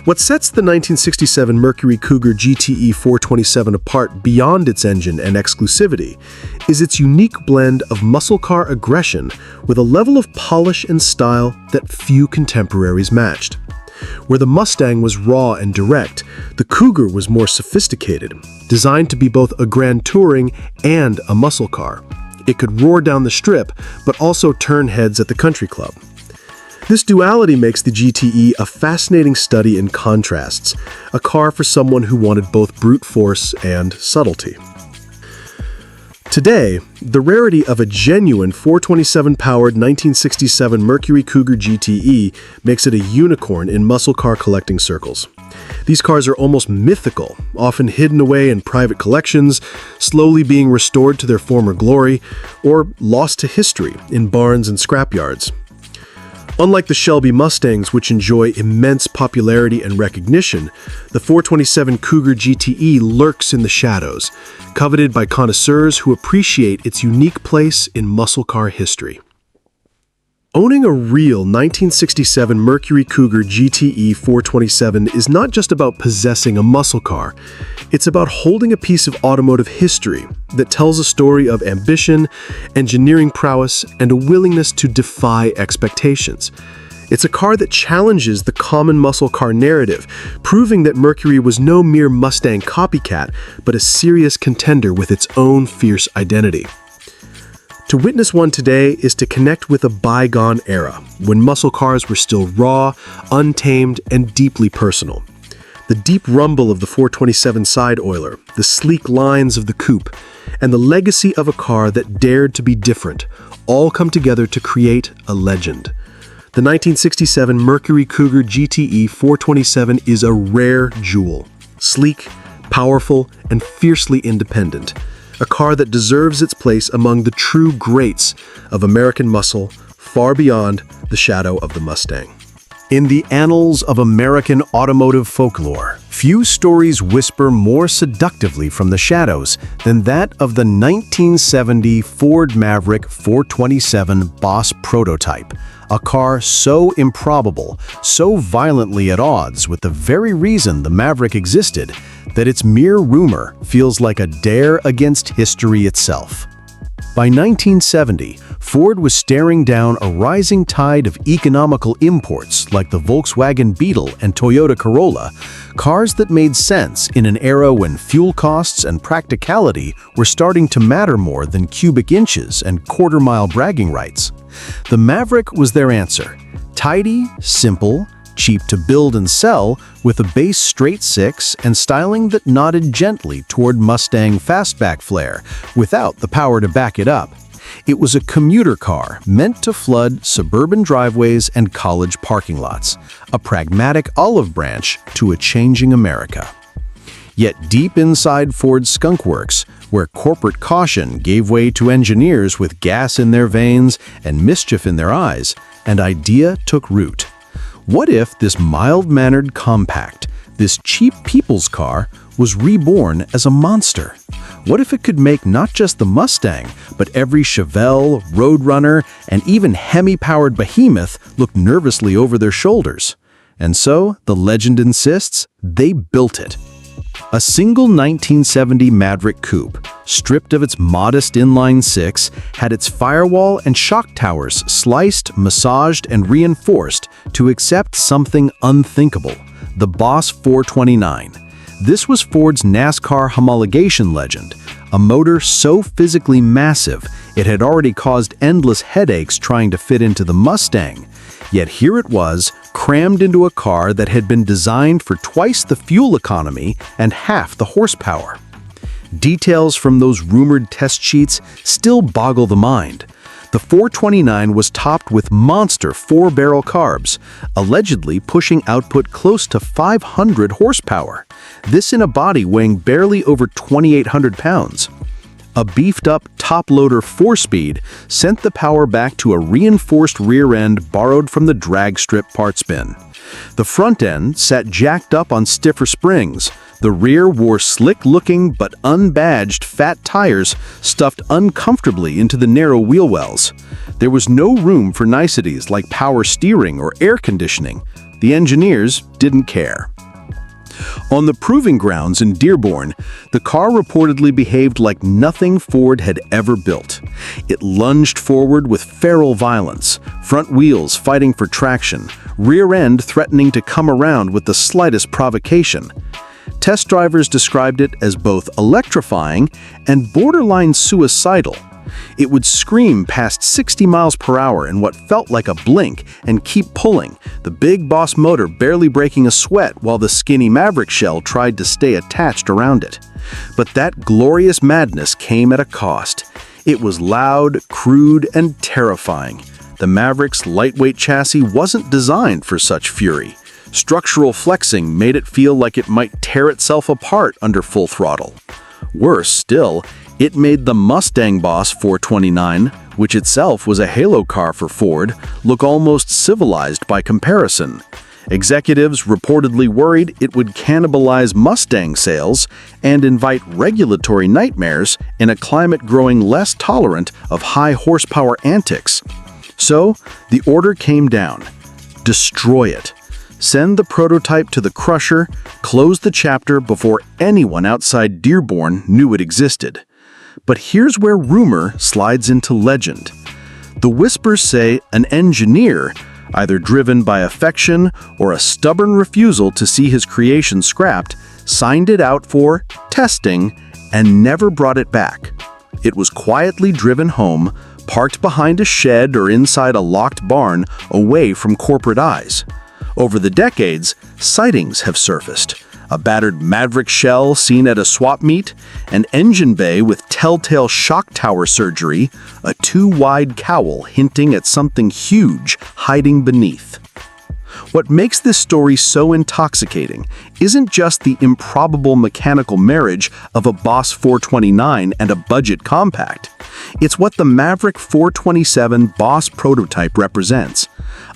What sets the 1967 Mercury Cougar GTE 427 apart beyond its engine and exclusivity is its unique blend of muscle car aggression with a level of polish and style that few contemporaries matched. Where the Mustang was raw and direct, the Cougar was more sophisticated, designed to be both a grand touring and a muscle car. It could roar down the strip, but also turn heads at the country club. This duality makes the GTE a fascinating study in contrasts, a car for someone who wanted both brute force and subtlety. Today, the rarity of a genuine 427-powered 1967 Mercury Cougar GTE makes it a unicorn in muscle car collecting circles. These cars are almost mythical, often hidden away in private collections, slowly being restored to their former glory, or lost to history in barns and scrapyards. Unlike the Shelby Mustangs, which enjoy immense popularity and recognition, the 427 Cougar GTE lurks in the shadows, coveted by connoisseurs who appreciate its unique place in muscle car history. Owning a real 1967 Mercury Cougar GTE 427 is not just about possessing a muscle car. It's about holding a piece of automotive history that tells a story of ambition, engineering prowess, and a willingness to defy expectations. It's a car that challenges the common muscle car narrative, proving that Mercury was no mere Mustang copycat, but a serious contender with its own fierce identity. To witness one today is to connect with a bygone era, when muscle cars were still raw, untamed, and deeply personal. The deep rumble of the 427 side oiler, the sleek lines of the coupe, and the legacy of a car that dared to be different, all come together to create a legend. The 1967 Mercury Cougar GTE 427 is a rare jewel, sleek, powerful, and fiercely independent. A car that deserves its place among the true greats of American muscle, far beyond the shadow of the Mustang. In the annals of American automotive folklore, few stories whisper more seductively from the shadows than that of the 1970 Ford Maverick 427 Boss prototype, a car so improbable, so violently at odds with the very reason the Maverick existed, that its mere rumor feels like a dare against history itself. By 1970, Ford was staring down a rising tide of economical imports like the Volkswagen Beetle and Toyota Corolla, cars that made sense in an era when fuel costs and practicality were starting to matter more than cubic inches and quarter-mile bragging rights. The Maverick was their answer: tidy, simple, cheap to build and sell, with a base straight six and styling that nodded gently toward Mustang fastback flair, without the power to back it up. It was a commuter car meant to flood suburban driveways and college parking lots, a pragmatic olive branch to a changing America. Yet deep inside Ford's Skunk Works, where corporate caution gave way to engineers with gas in their veins and mischief in their eyes, an idea took root. What if this mild-mannered compact, this cheap people's car, was reborn as a monster? What if it could make not just the Mustang, but every Chevelle, Roadrunner, and even Hemi-powered behemoth look nervously over their shoulders? And so, the legend insists, they built it. A single 1970 Maverick coupe, stripped of its modest inline-six, had its firewall and shock towers sliced, massaged, and reinforced to accept something unthinkable, the Boss 429. This was Ford's NASCAR homologation legend, a motor so physically massive it had already caused endless headaches trying to fit into the Mustang. Yet here it was, crammed into a car that had been designed for twice the fuel economy and half the horsepower. Details from those rumored test sheets still boggle the mind. The 429 was topped with monster 4-barrel carbs, allegedly pushing output close to 500 horsepower. This in a body weighing barely over 2,800 pounds. A beefed-up top-loader 4-speed sent the power back to a reinforced rear end borrowed from the drag strip parts bin. The front end sat jacked up on stiffer springs. The rear wore slick-looking but unbadged fat tires stuffed uncomfortably into the narrow wheel wells. There was no room for niceties like power steering or air conditioning. The engineers didn't care. On the proving grounds in Dearborn, the car reportedly behaved like nothing Ford had ever built. It lunged forward with feral violence, front wheels fighting for traction, rear end threatening to come around with the slightest provocation. Test drivers described it as both electrifying and borderline suicidal. It would scream past 60 miles per hour in what felt like a blink and keep pulling, the big boss motor barely breaking a sweat while the skinny Maverick shell tried to stay attached around it. But that glorious madness came at a cost. It was loud, crude, and terrifying. The Maverick's lightweight chassis wasn't designed for such fury. Structural flexing made it feel like it might tear itself apart under full throttle. Worse still, it made the Mustang Boss 429, which itself was a halo car for Ford, look almost civilized by comparison. Executives reportedly worried it would cannibalize Mustang sales and invite regulatory nightmares in a climate growing less tolerant of high horsepower antics. So, the order came down. Destroy it. Send the prototype to the crusher, close the chapter before anyone outside Dearborn knew it existed. But here's where rumor slides into legend. The whispers say an engineer, either driven by affection or a stubborn refusal to see his creation scrapped, signed it out for testing and never brought it back. It was quietly driven home, parked behind a shed or inside a locked barn away from corporate eyes. Over the decades, sightings have surfaced. A battered Maverick shell seen at a swap meet, an engine bay with telltale shock tower surgery, a too-wide cowl hinting at something huge hiding beneath. What makes this story so intoxicating isn't just the improbable mechanical marriage of a Boss 429 and a budget compact. It's what the Maverick 427 Boss prototype represents.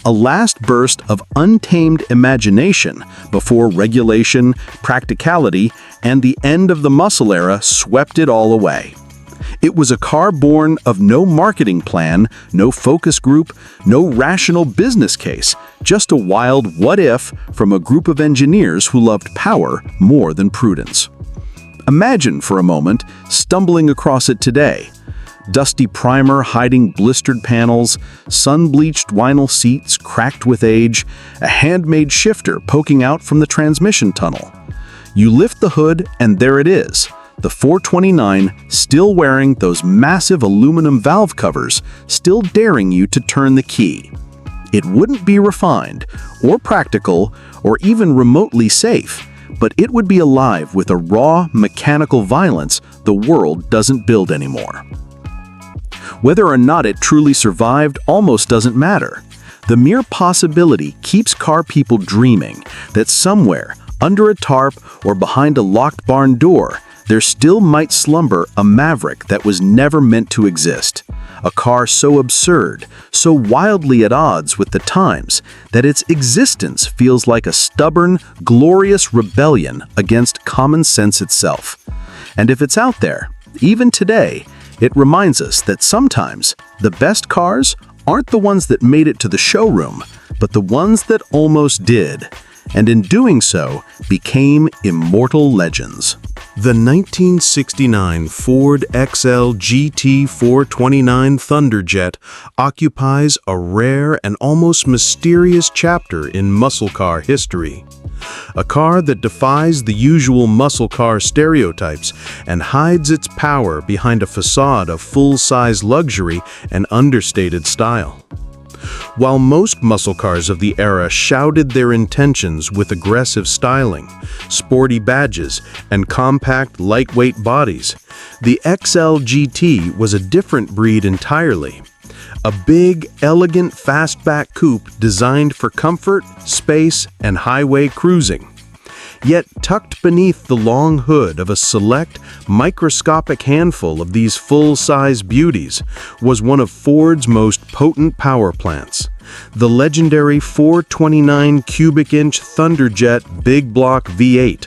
A last burst of untamed imagination before regulation, practicality, and the end of the muscle era swept it all away. It was a car born of no marketing plan, no focus group, no rational business case, just a wild what-if from a group of engineers who loved power more than prudence. Imagine for a moment stumbling across it today. Dusty primer hiding blistered panels, sun-bleached vinyl seats cracked with age, a handmade shifter poking out from the transmission tunnel. You lift the hood and there it is, the 429 still wearing those massive aluminum valve covers, still daring you to turn the key. It wouldn't be refined, or practical, or even remotely safe, but it would be alive with a raw, mechanical violence the world doesn't build anymore. Whether or not it truly survived almost doesn't matter. The mere possibility keeps car people dreaming that somewhere, under a tarp or behind a locked barn door, there still might slumber a Maverick that was never meant to exist. A car so absurd, so wildly at odds with the times, that its existence feels like a stubborn, glorious rebellion against common sense itself. And if it's out there, Even today, it reminds us that sometimes the best cars aren't the ones that made it to the showroom, but the ones that almost did, and in doing so, became immortal legends. The 1969 Ford XL GT 429 Thunderjet occupies a rare and almost mysterious chapter in muscle car history. A car that defies the usual muscle car stereotypes and hides its power behind a facade of full-size luxury and understated style. While most muscle cars of the era shouted their intentions with aggressive styling, sporty badges, and compact, lightweight bodies, the XL GT was a different breed entirely. A big, elegant fastback coupe designed for comfort, space, and highway cruising. Yet tucked beneath the long hood of a select, microscopic handful of these full-size beauties was one of Ford's most potent power plants, the legendary 429 cubic-inch Thunderjet big block V8,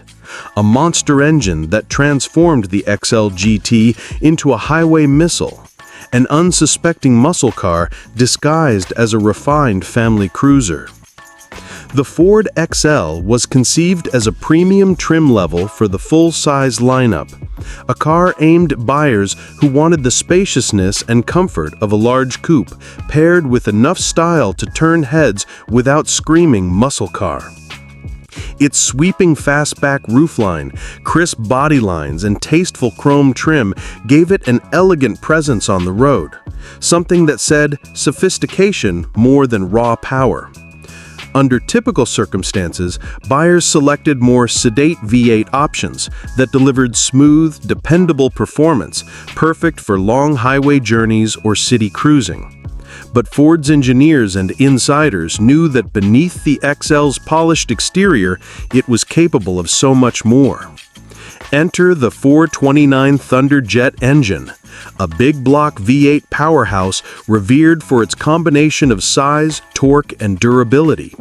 a monster engine that transformed the XL GT into a highway missile, an unsuspecting muscle car disguised as a refined family cruiser. The Ford XL was conceived as a premium trim level for the full-size lineup, a car aimed at buyers who wanted the spaciousness and comfort of a large coupe, paired with enough style to turn heads without screaming muscle car. Its sweeping fastback roofline, crisp body lines, and tasteful chrome trim gave it an elegant presence on the road, something that said sophistication more than raw power. Under typical circumstances, buyers selected more sedate V8 options that delivered smooth, dependable performance, perfect for long highway journeys or city cruising. But Ford's engineers and insiders knew that beneath the XL's polished exterior, it was capable of so much more. Enter the 429 Thunderjet engine, a big block V8 powerhouse revered for its combination of size, torque, and durability.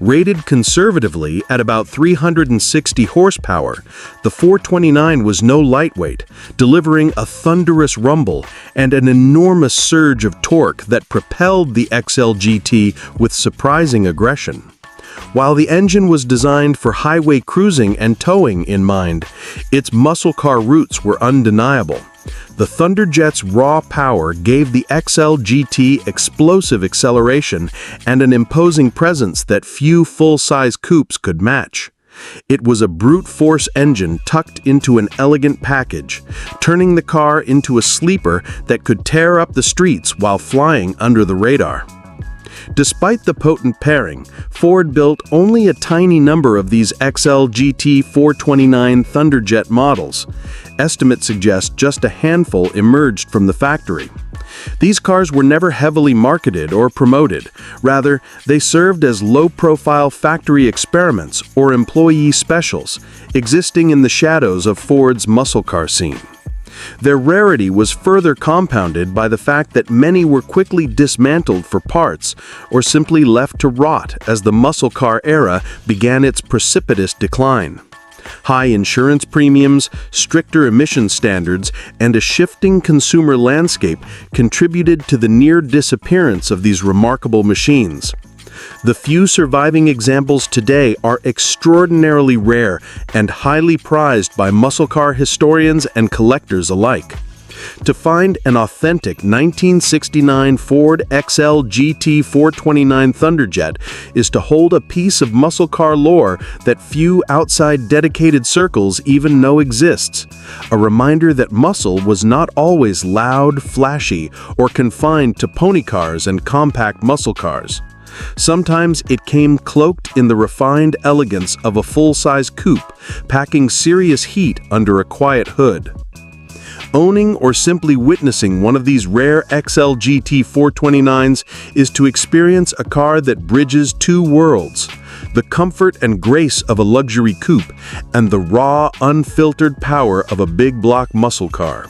Rated conservatively at about 360 horsepower, the 429 was no lightweight, delivering a thunderous rumble and an enormous surge of torque that propelled the XL GT with surprising aggression. While the engine was designed for highway cruising and towing in mind, its muscle car roots were undeniable. The Thunderjet's raw power gave the XL GT explosive acceleration and an imposing presence that few full-size coupes could match. It was a brute force engine tucked into an elegant package, turning the car into a sleeper that could tear up the streets while flying under the radar. Despite the potent pairing, Ford built only a tiny number of these XL GT 429 Thunderjet models. Estimates suggest just a handful emerged from the factory. These cars were never heavily marketed or promoted. Rather, they served as low-profile factory experiments or employee specials, existing in the shadows of Ford's muscle car scene. Their rarity was further compounded by the fact that many were quickly dismantled for parts or simply left to rot as the muscle car era began its precipitous decline. High insurance premiums, stricter emission standards, and a shifting consumer landscape contributed to the near disappearance of these remarkable machines. The few surviving examples today are extraordinarily rare and highly prized by muscle car historians and collectors alike. To find an authentic 1969 Ford XL GT 429 Thunderjet is to hold a piece of muscle car lore that few outside dedicated circles even know exists. A reminder that muscle was not always loud, flashy, or confined to pony cars and compact muscle cars. Sometimes it came cloaked in the refined elegance of a full-size coupe, packing serious heat under a quiet hood. Owning or simply witnessing one of these rare XL GT 429s is to experience a car that bridges two worlds: the comfort and grace of a luxury coupe and the raw, unfiltered power of a big block muscle car.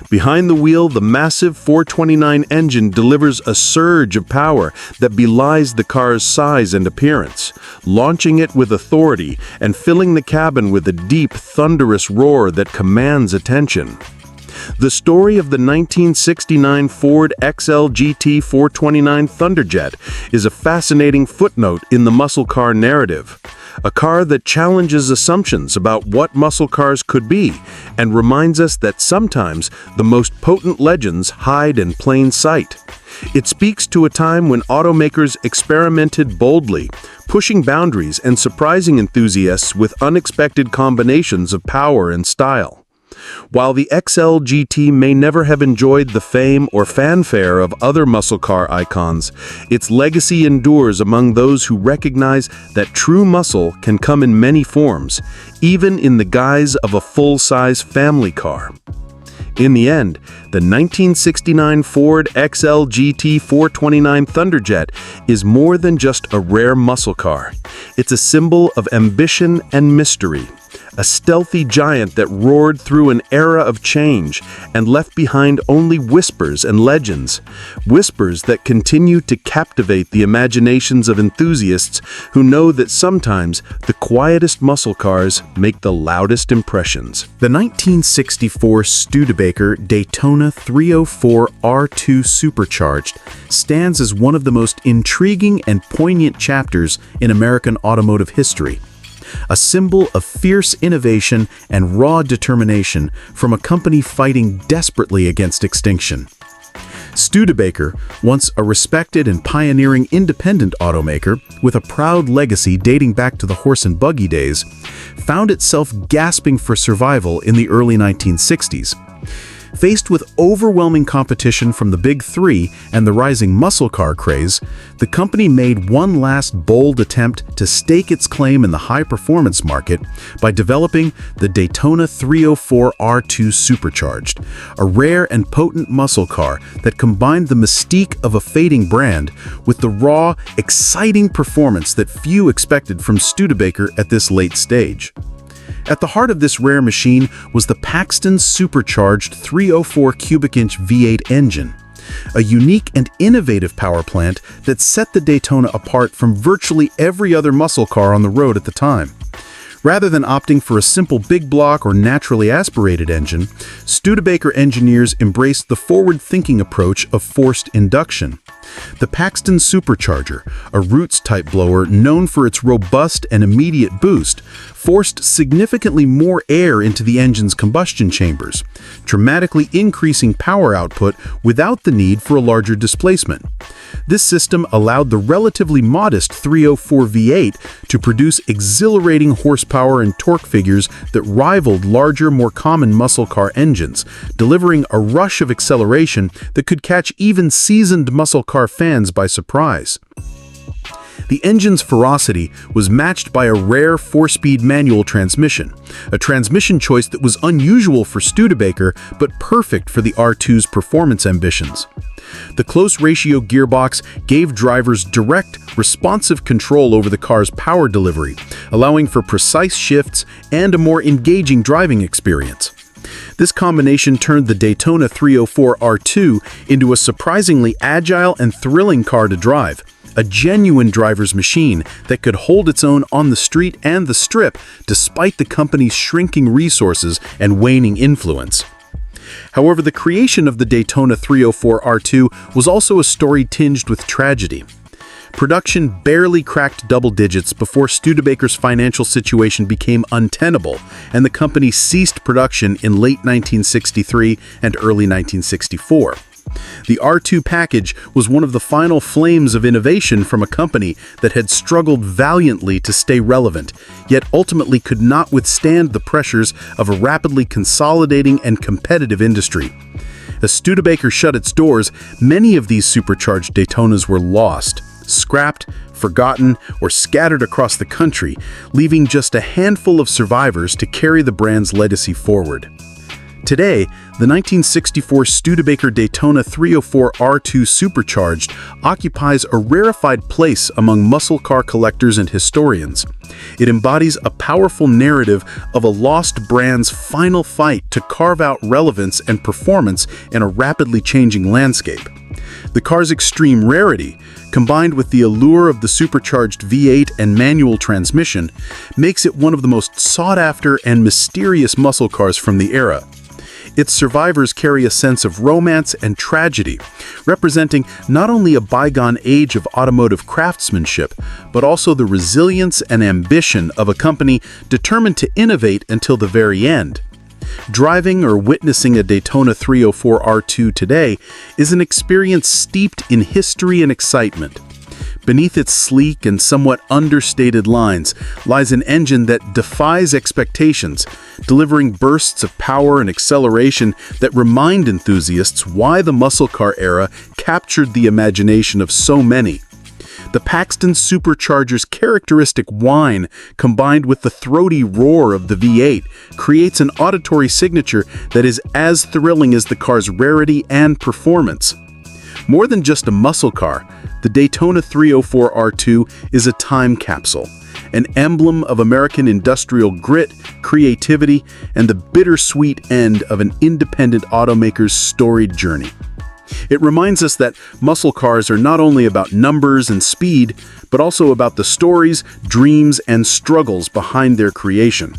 Behind the wheel, the massive 429 engine delivers a surge of power that belies the car's size and appearance, launching it with authority and filling the cabin with a deep, thunderous roar that commands attention. The story of the 1969 Ford XL GT 429 Thunderjet is a fascinating footnote in the muscle car narrative. A car that challenges assumptions about what muscle cars could be and reminds us that sometimes the most potent legends hide in plain sight. It speaks to a time when automakers experimented boldly, pushing boundaries and surprising enthusiasts with unexpected combinations of power and style. While the XL GT may never have enjoyed the fame or fanfare of other muscle car icons, its legacy endures among those who recognize that true muscle can come in many forms, even in the guise of a full-size family car. In the end, the 1969 Ford XL GT 429 Thunderjet is more than just a rare muscle car. It's a symbol of ambition and mystery. A stealthy giant that roared through an era of change and left behind only whispers and legends. Whispers that continue to captivate the imaginations of enthusiasts who know that sometimes the quietest muscle cars make the loudest impressions. The 1964 Studebaker Daytona 304 R2 Supercharged stands as one of the most intriguing and poignant chapters in American automotive history. A symbol of fierce innovation and raw determination from a company fighting desperately against extinction. Studebaker, once a respected and pioneering independent automaker with a proud legacy dating back to the horse and buggy days, found itself gasping for survival in the early 1960s. Faced with overwhelming competition from the Big Three and the rising muscle car craze, the company made one last bold attempt to stake its claim in the high-performance market by developing the Daytona 304 R2 Supercharged, a rare and potent muscle car that combined the mystique of a fading brand with the raw, exciting performance that few expected from Studebaker at this late stage. At the heart of this rare machine was the Paxton supercharged 304 cubic inch V8 engine, a unique and innovative power plant that set the Daytona apart from virtually every other muscle car on the road at the time. Rather than opting for a simple big block or naturally aspirated engine, Studebaker engineers embraced the forward-thinking approach of forced induction. The Paxton Supercharger, a roots-type blower known for its robust and immediate boost, forced significantly more air into the engine's combustion chambers, dramatically increasing power output without the need for a larger displacement. This system allowed the relatively modest 304 V8 to produce exhilarating horsepower and torque figures that rivaled larger, more common muscle car engines, delivering a rush of acceleration that could catch even seasoned muscle car fans by surprise. The engine's ferocity was matched by a rare 4-speed manual transmission, a transmission choice that was unusual for Studebaker but perfect for the R2's performance ambitions. The close-ratio gearbox gave drivers direct, responsive control over the car's power delivery, allowing for precise shifts and a more engaging driving experience. This combination turned the Daytona 304 R2 into a surprisingly agile and thrilling car to drive, a genuine driver's machine that could hold its own on the street and the strip despite the company's shrinking resources and waning influence. However, the creation of the Daytona 304 R2 was also a story tinged with tragedy. Production barely cracked double digits before Studebaker's financial situation became untenable, and the company ceased production in late 1963 and early 1964. The R2 package was one of the final flames of innovation from a company that had struggled valiantly to stay relevant, yet ultimately could not withstand the pressures of a rapidly consolidating and competitive industry. As Studebaker shut its doors, many of these supercharged Daytonas were lost, scrapped, forgotten, or scattered across the country, leaving just a handful of survivors to carry the brand's legacy forward. Today, the 1964 Studebaker Daytona 304 R2 Supercharged occupies a rarefied place among muscle car collectors and historians. It embodies a powerful narrative of a lost brand's final fight to carve out relevance and performance in a rapidly changing landscape. The car's extreme rarity, combined with the allure of the supercharged V8 and manual transmission, makes it one of the most sought-after and mysterious muscle cars from the era. Its survivors carry a sense of romance and tragedy, representing not only a bygone age of automotive craftsmanship, but also the resilience and ambition of a company determined to innovate until the very end. Driving or witnessing a Daytona 304 R2 today is an experience steeped in history and excitement. Beneath its sleek and somewhat understated lines lies an engine that defies expectations, delivering bursts of power and acceleration that remind enthusiasts why the muscle car era captured the imagination of so many. The Paxton supercharger's characteristic whine, combined with the throaty roar of the V8, creates an auditory signature that is as thrilling as the car's rarity and performance. More than just a muscle car, the Daytona 304 R2 is a time capsule, an emblem of American industrial grit, creativity, and the bittersweet end of an independent automaker's storied journey. It reminds us that muscle cars are not only about numbers and speed, but also about the stories, dreams, and struggles behind their creation.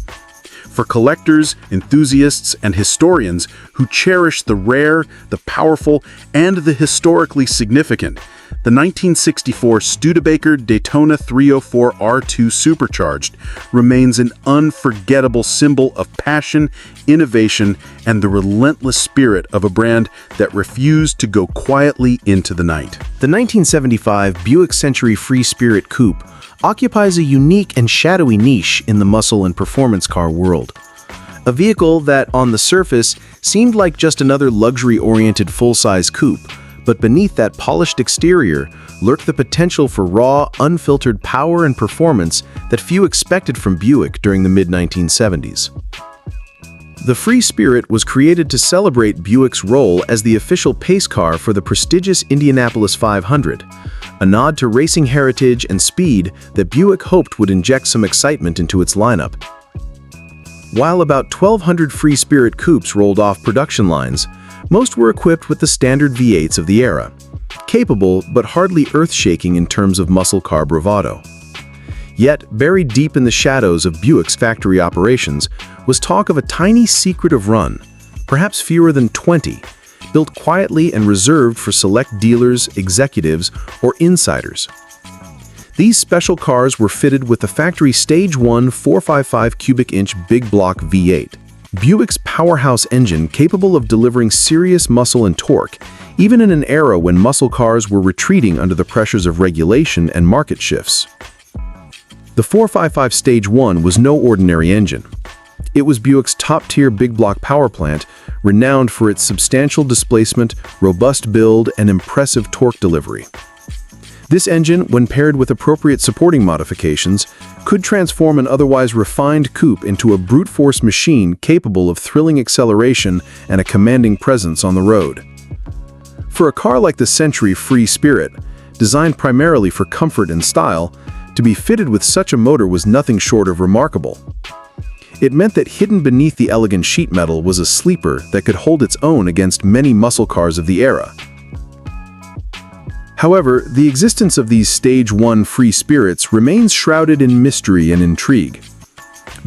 For collectors, enthusiasts, and historians who cherish the rare, the powerful, and the historically significant, the 1964 Studebaker Daytona 304 R2 Supercharged remains an unforgettable symbol of passion, innovation, and the relentless spirit of a brand that refused to go quietly into the night. The 1975 Buick Century Free Spirit Coupe occupies a unique and shadowy niche in the muscle and performance car world. A vehicle that, on the surface, seemed like just another luxury-oriented full-size coupe, but beneath that polished exterior lurked the potential for raw, unfiltered power and performance that few expected from Buick during the mid-1970s. The Free Spirit was created to celebrate Buick's role as the official pace car for the prestigious Indianapolis 500, a nod to racing heritage and speed that Buick hoped would inject some excitement into its lineup. While about 1,200 Free Spirit coupes rolled off production lines, most were equipped with the standard V8s of the era, capable but hardly earth-shaking in terms of muscle car bravado. Yet, buried deep in the shadows of Buick's factory operations was talk of a tiny secretive run, perhaps fewer than 20, built quietly and reserved for select dealers, executives, or insiders. These special cars were fitted with the factory Stage 1 455 cubic inch big block V8, Buick's powerhouse engine capable of delivering serious muscle and torque, even in an era when muscle cars were retreating under the pressures of regulation and market shifts. The 455 Stage 1 was no ordinary engine. It was Buick's top-tier big block power plant, renowned for its substantial displacement, robust build, and impressive torque delivery. This engine, when paired with appropriate supporting modifications, could transform an otherwise refined coupe into a brute force machine capable of thrilling acceleration and a commanding presence on the road. For a car like the Century Free Spirit, designed primarily for comfort and style, to be fitted with such a motor was nothing short of remarkable. It meant that hidden beneath the elegant sheet metal was a sleeper that could hold its own against many muscle cars of the era. However, the existence of these Stage 1 Free Spirits remains shrouded in mystery and intrigue.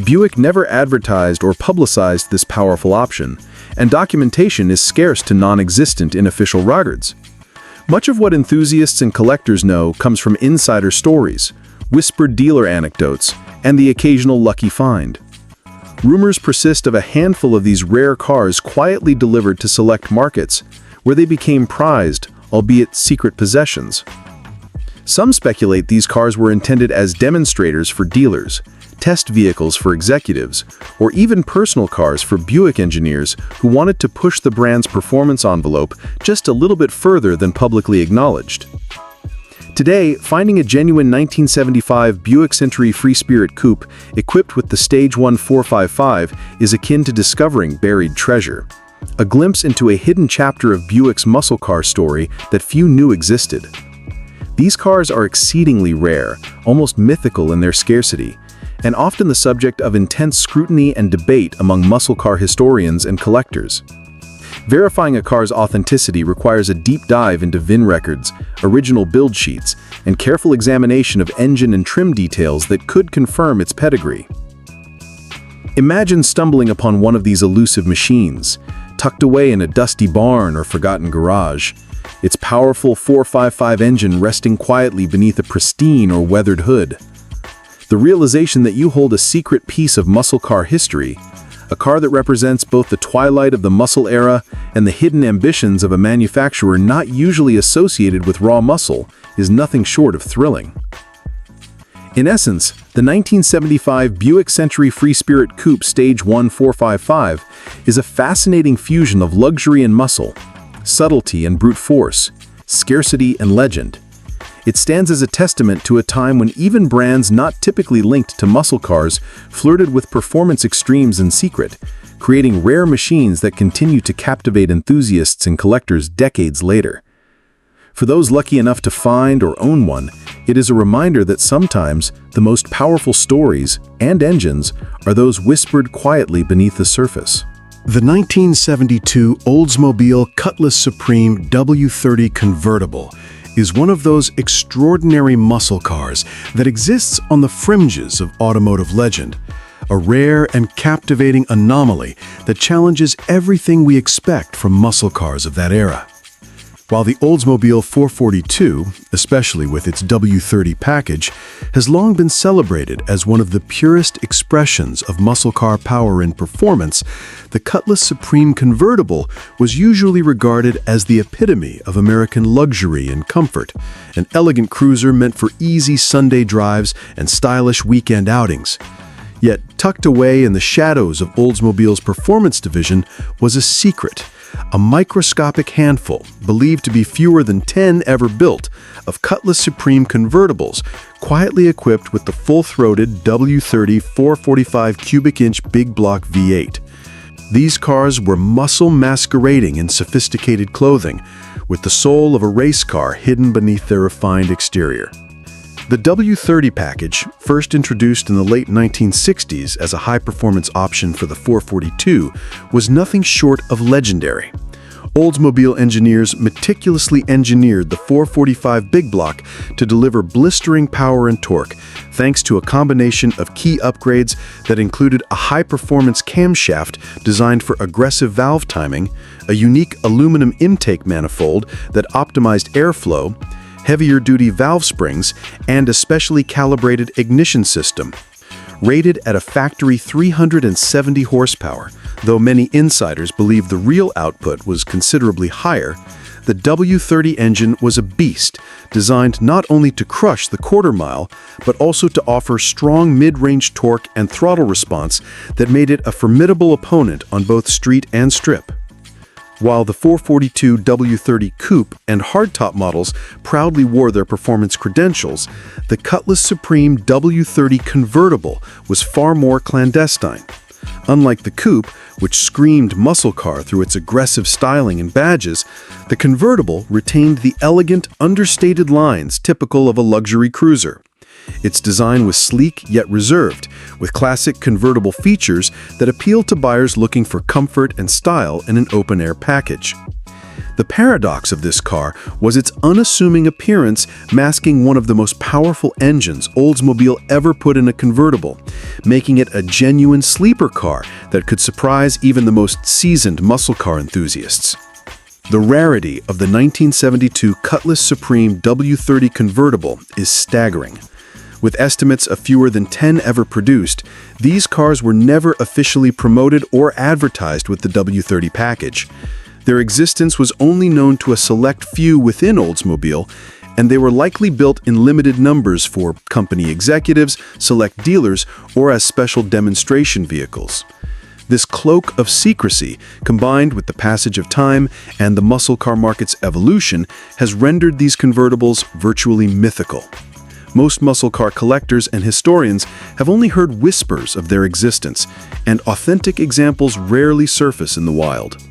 Buick never advertised or publicized this powerful option, and documentation is scarce to non-existent in official records. Much of what enthusiasts and collectors know comes from insider stories, whispered dealer anecdotes, and the occasional lucky find. Rumors persist of a handful of these rare cars quietly delivered to select markets, where they became prized, albeit secret possessions. Some speculate these cars were intended as demonstrators for dealers, test vehicles for executives, or even personal cars for Buick engineers who wanted to push the brand's performance envelope just a little bit further than publicly acknowledged. Today, finding a genuine 1975 Buick Century Free Spirit Coupe equipped with the Stage 1 455 is akin to discovering buried treasure, a glimpse into a hidden chapter of Buick's muscle car story that few knew existed. These cars are exceedingly rare, almost mythical in their scarcity, and often the subject of intense scrutiny and debate among muscle car historians and collectors. Verifying a car's authenticity requires a deep dive into VIN records, original build sheets, and careful examination of engine and trim details that could confirm its pedigree. Imagine stumbling upon one of these elusive machines, tucked away in a dusty barn or forgotten garage. Its powerful 455 engine resting quietly beneath a pristine or weathered hood. The realization that you hold a secret piece of muscle car history, a car that represents both the twilight of the muscle era and the hidden ambitions of a manufacturer not usually associated with raw muscle, is nothing short of thrilling. In essence, the 1975 Buick Century Free Spirit Coupe Stage 1 455 is a fascinating fusion of luxury and muscle, subtlety and brute force, scarcity and legend. It stands as a testament to a time when even brands not typically linked to muscle cars flirted with performance extremes in secret, creating rare machines that continue to captivate enthusiasts and collectors decades later. For those lucky enough to find or own one, it is a reminder that sometimes the most powerful stories and engines are those whispered quietly beneath the surface. The 1972 Oldsmobile Cutlass Supreme W30 convertible is one of those extraordinary muscle cars that exists on the fringes of automotive legend, a rare and captivating anomaly that challenges everything we expect from muscle cars of that era. While the Oldsmobile 442, especially with its W30 package, has long been celebrated as one of the purest expressions of muscle car power and performance, the Cutlass Supreme convertible was usually regarded as the epitome of American luxury and comfort, an elegant cruiser meant for easy Sunday drives and stylish weekend outings. Yet, tucked away in the shadows of Oldsmobile's performance division was a secret, a microscopic handful, believed to be fewer than 10 ever built, of Cutlass Supreme convertibles, quietly equipped with the full-throated W30 445 cubic inch big block V8. These cars were muscle masquerading in sophisticated clothing, with the soul of a race car hidden beneath their refined exterior. The W30 package, first introduced in the late 1960s as a high-performance option for the 442, was nothing short of legendary. Oldsmobile engineers meticulously engineered the 445 big block to deliver blistering power and torque, thanks to a combination of key upgrades that included a high-performance camshaft designed for aggressive valve timing, a unique aluminum intake manifold that optimized airflow, heavier-duty valve springs, and a specially calibrated ignition system. Rated at a factory 370 horsepower, though many insiders believe the real output was considerably higher, the W30 engine was a beast, designed not only to crush the quarter-mile, but also to offer strong mid-range torque and throttle response that made it a formidable opponent on both street and strip. While the 442 W30 Coupe and hardtop models proudly wore their performance credentials, the Cutlass Supreme W30 convertible was far more clandestine. Unlike the Coupe, which screamed muscle car through its aggressive styling and badges, the convertible retained the elegant, understated lines typical of a luxury cruiser. Its design was sleek yet reserved, with classic convertible features that appealed to buyers looking for comfort and style in an open-air package. The paradox of this car was its unassuming appearance masking one of the most powerful engines Oldsmobile ever put in a convertible, making it a genuine sleeper car that could surprise even the most seasoned muscle car enthusiasts. The rarity of the 1972 Cutlass Supreme W30 convertible is staggering. With estimates of fewer than 10 ever produced, these cars were never officially promoted or advertised with the W30 package. Their existence was only known to a select few within Oldsmobile, and they were likely built in limited numbers for company executives, select dealers, or as special demonstration vehicles. This cloak of secrecy, combined with the passage of time and the muscle car market's evolution, has rendered these convertibles virtually mythical. Most muscle car collectors and historians have only heard whispers of their existence, and authentic examples rarely surface in the wild.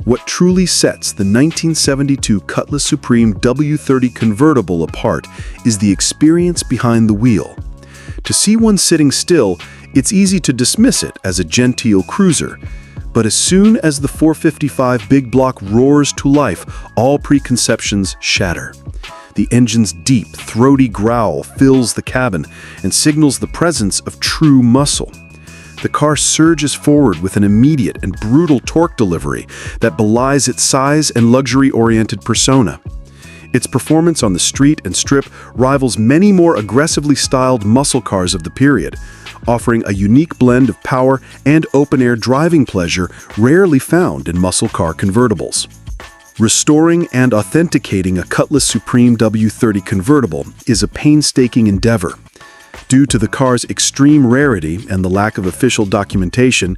What truly sets the 1972 Cutlass Supreme W30 convertible apart is the experience behind the wheel. To see one sitting still, it's easy to dismiss it as a genteel cruiser, but as soon as the 455 big block roars to life, all preconceptions shatter. The engine's deep, throaty growl fills the cabin and signals the presence of true muscle. The car surges forward with an immediate and brutal torque delivery that belies its size and luxury-oriented persona. Its performance on the street and strip rivals many more aggressively styled muscle cars of the period, offering a unique blend of power and open-air driving pleasure rarely found in muscle car convertibles. Restoring and authenticating a Cutlass Supreme W30 convertible is a painstaking endeavor. Due to the car's extreme rarity and the lack of official documentation,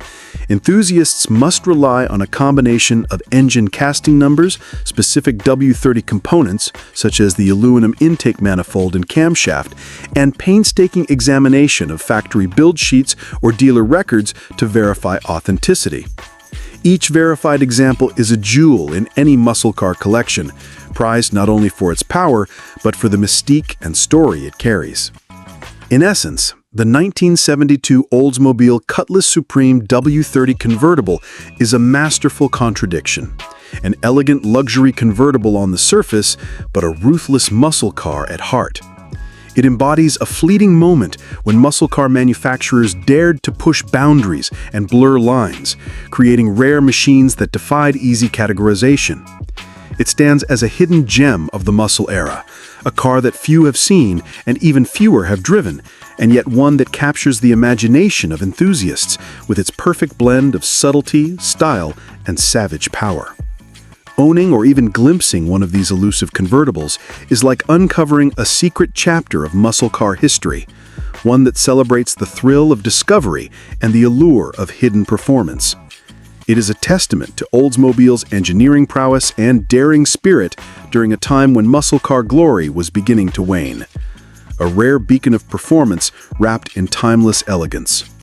enthusiasts must rely on a combination of engine casting numbers, specific W30 components, such as the aluminum intake manifold and camshaft, and painstaking examination of factory build sheets or dealer records to verify authenticity. Each verified example is a jewel in any muscle car collection, prized not only for its power, but for the mystique and story it carries. In essence, the 1972 Oldsmobile Cutlass Supreme W30 convertible is a masterful contradiction. An elegant luxury convertible on the surface, but a ruthless muscle car at heart. It embodies a fleeting moment when muscle car manufacturers dared to push boundaries and blur lines, creating rare machines that defied easy categorization. It stands as a hidden gem of the muscle era, a car that few have seen and even fewer have driven, and yet one that captures the imagination of enthusiasts with its perfect blend of subtlety, style, and savage power. Owning or even glimpsing one of these elusive convertibles is like uncovering a secret chapter of muscle car history, one that celebrates the thrill of discovery and the allure of hidden performance. It is a testament to Oldsmobile's engineering prowess and daring spirit during a time when muscle car glory was beginning to wane. A rare beacon of performance wrapped in timeless elegance.